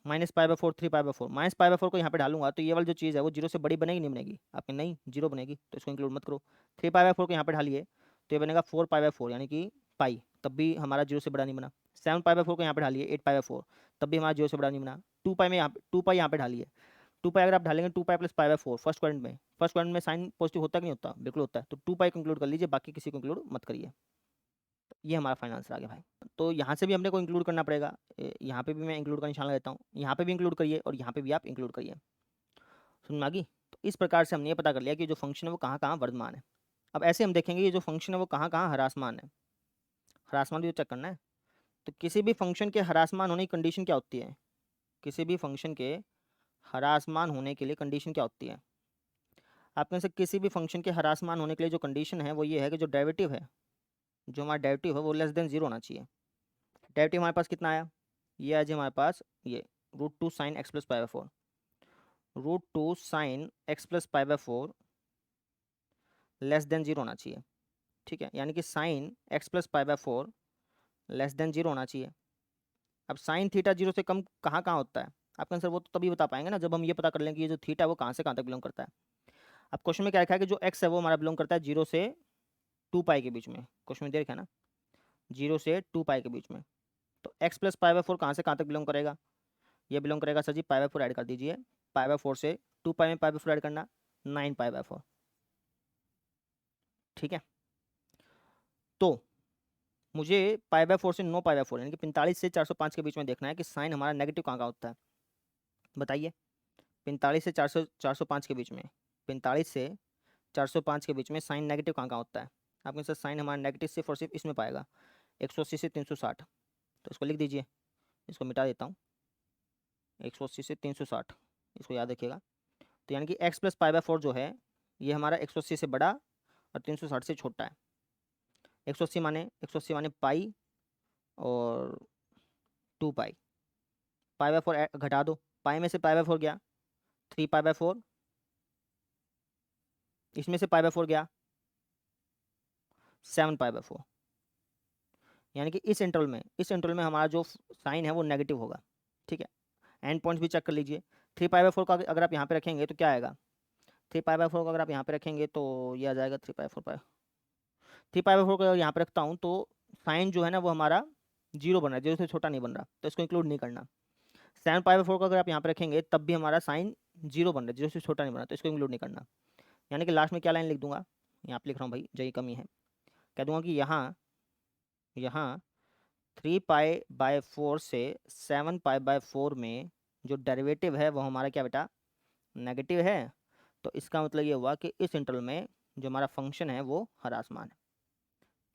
minus pi by 4, 3 pi by 4, minus pi by 4 को यहाँ पे डालूंगा तो ये वाली जो चीज़ है वो 0 से बड़ी बनेगी नहीं बनेगी? आपके नहीं, 0 बनेगी, तो इसको इंक्लूड मत करो। 3 पाई बाय 4 को यहाँ पे ढालिए तो ये बनेगा 4 पाई बाय 4 यानी कि पाई, तब भी हमारा 0 से बड़ा नहीं बना। 7 पाई बाय 4 को यहाँ पे ढालिए 8 पाई बाय 4, तब भी हमारा 0 से बड़ा नहीं बना। 2 पाई में यहाँ पे 2 पाई यहाँ पे ढालिए, 2 पाई अगर आप ढालेंगे 2 pi plus pi by 4 first quadrant में, फर्स्ट क्वाड्रेंट में साइन पॉजिटिव होता है कि नहीं होता? बिल्कुल होता है। तो 2 पाई को इंक्लूड कर लीजिए, बाकी किसी को इंक्लूड मत करिए। ये हमारा फाइनल आंसर आ गया भाई। तो यहाँ से भी हमने को इंक्लूड करना पड़ेगा, यहाँ पे भी मैं इंक्लूड का निशान लगाता हूँ, यहाँ पे भी इंक्लूड करिए और यहाँ पे भी आप इंक्लूड करिए। समझ में आ गई? तो इस प्रकार से हमने ये पता कर लिया कि जो फंक्शन है वो कहाँ कहाँ वर्धमान है। अब ऐसे हम देखेंगे ये जो फंक्शन है वो कहाँ कहाँ ह्रासमान है। ह्रासमान भी चेक करना है। तो किसी भी फंक्शन के ह्रासमान होने की कंडीशन क्या होती है? किसी भी फंक्शन के ह्रासमान होने के लिए कंडीशन क्या होती है? आप में से किसी भी फंक्शन के ह्रासमान होने के लिए जो कंडीशन है वो ये है कि जो डेरिवेटिव है, जो हमारा डेरिवेटिव है वो लेस देन 0 होना चाहिए। डेरिवेटिव हमारे पास कितना आया, ये आज हमारे पास ये √2 sine x plus pi by 4, √2 sine x plus pi by 4 less than 0 होना चाहिए। ठीक है, यानी कि sine x plus pi by 4 less than 0 होना चाहिए। अब साइन थीटा 0 से कम कहाँ कहाँ होता है? आप आंसर वो तो तभी बता पाएंगे ना जब हम ये पता कर लें कि ये जो थीटा है वो कहाँ से कहाँ तक बिलोंग करता है। अब क्वेश्चन में क्या लिखा है कि जो एक्स है वो हमारा बिलोंग करता है 0 से 2 पाई के बीच में। क्वेश्चन में दे रखा है ना 0 से 2 पाई के बीच में। तो एक्स प्लस पाई बाय 4 कहाँ से कहाँ तक बिलोंग करेगा? ये बिलोंग करेगा सर जी पाई बाय 4 ऐड कर दीजिए, पाई बाय 4 से 2 पाई में पाई बाय 4 ऐड करना 9 पाई बाय 4। ठीक है, तो मुझे π/4 से 9π/4 यानी कि 45 से 405 के बीच में देखना है कि साइन हमारा नेगेटिव कहाँ होता है, बताइए। 45 से 405 के बीच में, 45 से 405 के बीच में साइन नेगेटिव कहाँ होता है। आपके साथ साइन हमारा नेगेटिव सिर्फ और सिर्फ इसमें पाएगा 180 से 360, तो इसको लिख दीजिए, इसको मिटा देता हूँ, 180 से 360, इसको याद रखिएगा। तो यानी कि x प्लस π/4 जो है ये हमारा 180 से बड़ा और 360 से छोटा है। 180 माने पाई और 2π, π/4 घटा दो, पाई में से π/4 गया 3π/4, इसमें से π/4 गया 7π/4, यानी कि इस इंटरवल में हमारा जो साइन है वो नेगेटिव होगा, ठीक है। एंड पॉइंट्स भी चेक कर लीजिए। 3π/4 का अगर आप यहाँ पे रखेंगे तो क्या आएगा, 3π/4 का अगर आप यहाँ पे रखेंगे तो ये आ जाएगा 3π/4 को अगर यहाँ पे रखता हूँ तो साइन जो है ना वो हमारा 0 बन रहा है, 0 से छोटा नहीं बन रहा, तो इसको इंक्लूड नहीं करना। 7π/4 को अगर आप यहाँ पे रखेंगे तब भी हमारा साइन 0 बन रहा है, 0 से छोटा नहीं बन रहा, तो इसको इंक्लूड नहीं करना। यानी कि लास्ट में क्या लाइन लिख दूंगा, यहाँ पे लिख रहा हूँ भाई, जो ये कमी है, कह दूंगा कि यहाँ 3π/4 से 7π/4 में जो डेरिवेटिव है वो हमारा क्या बेटा, नेगेटिव है। तो इसका मतलब ये हुआ कि इस इंटरवल में जो हमारा फंक्शन है वो हरास मान है।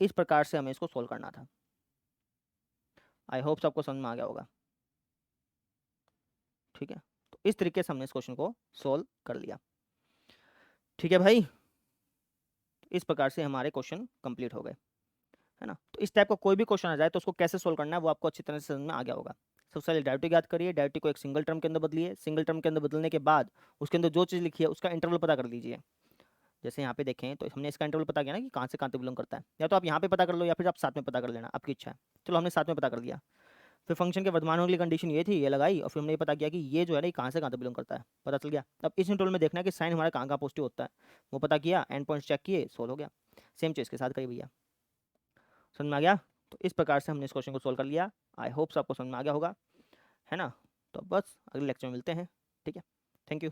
इस प्रकार से हमें इसको सोल्व करना था। आई होप सबको समझ में आ गया होगा, ठीक है। तो इस तरीके से हमने इस क्वेश्चन को सोल्व कर लिया, ठीक है भाई। इस प्रकार से हमारे क्वेश्चन कंप्लीट हो गए, है ना। तो इस टाइप का कोई भी क्वेश्चन आ जाए तो उसको कैसे सोल्व करना है वो आपको अच्छी तरह से समझ में आ गया होगा। सबसे पहले डेरिवेटिव याद करिए, डेरिवेटिव को एक सिंगल टर्म के अंदर बदलिए, सिंगल टर्म के अंदर बदलने के बाद उसके अंदर जो चीज़ लिखी है उसका इंटरवल पता कर लीजिए। जैसे यहाँ पे देखें तो हमने इसका इंटरवल पता किया ना कि कहाँ से कहाँ तक बिलोंग करता है, या तो आप यहाँ पे पता कर लो या फिर आप साथ में पता कर लेना, आपकी इच्छा है। चलो हमने साथ में पता कर लिया। फिर फंक्शन के वर्तमान होने की कंडीशन ये थी, ये लगाई, और फिर हमने ये पता किया कि ये जो है ना कहाँ से कहाँ तक बिलोंग करता है, पता चल गया। अब इस इंटरवल में देखना है कि साइन हमारा कहाँ कहाँ पॉजिटिव होता है, वो पता किया, एंड पॉइंट्स चेक किए, सोल्व हो गया। सेम चीज़ के साथ करिए भैया, समझ में आ गया। तो इस प्रकार से हमने इस क्वेश्चन को सोल्व कर लिया। आई होप आपको समझ में आ गया होगा, है ना। तो बस अगले लेक्चर में मिलते हैं, ठीक है। Thank you.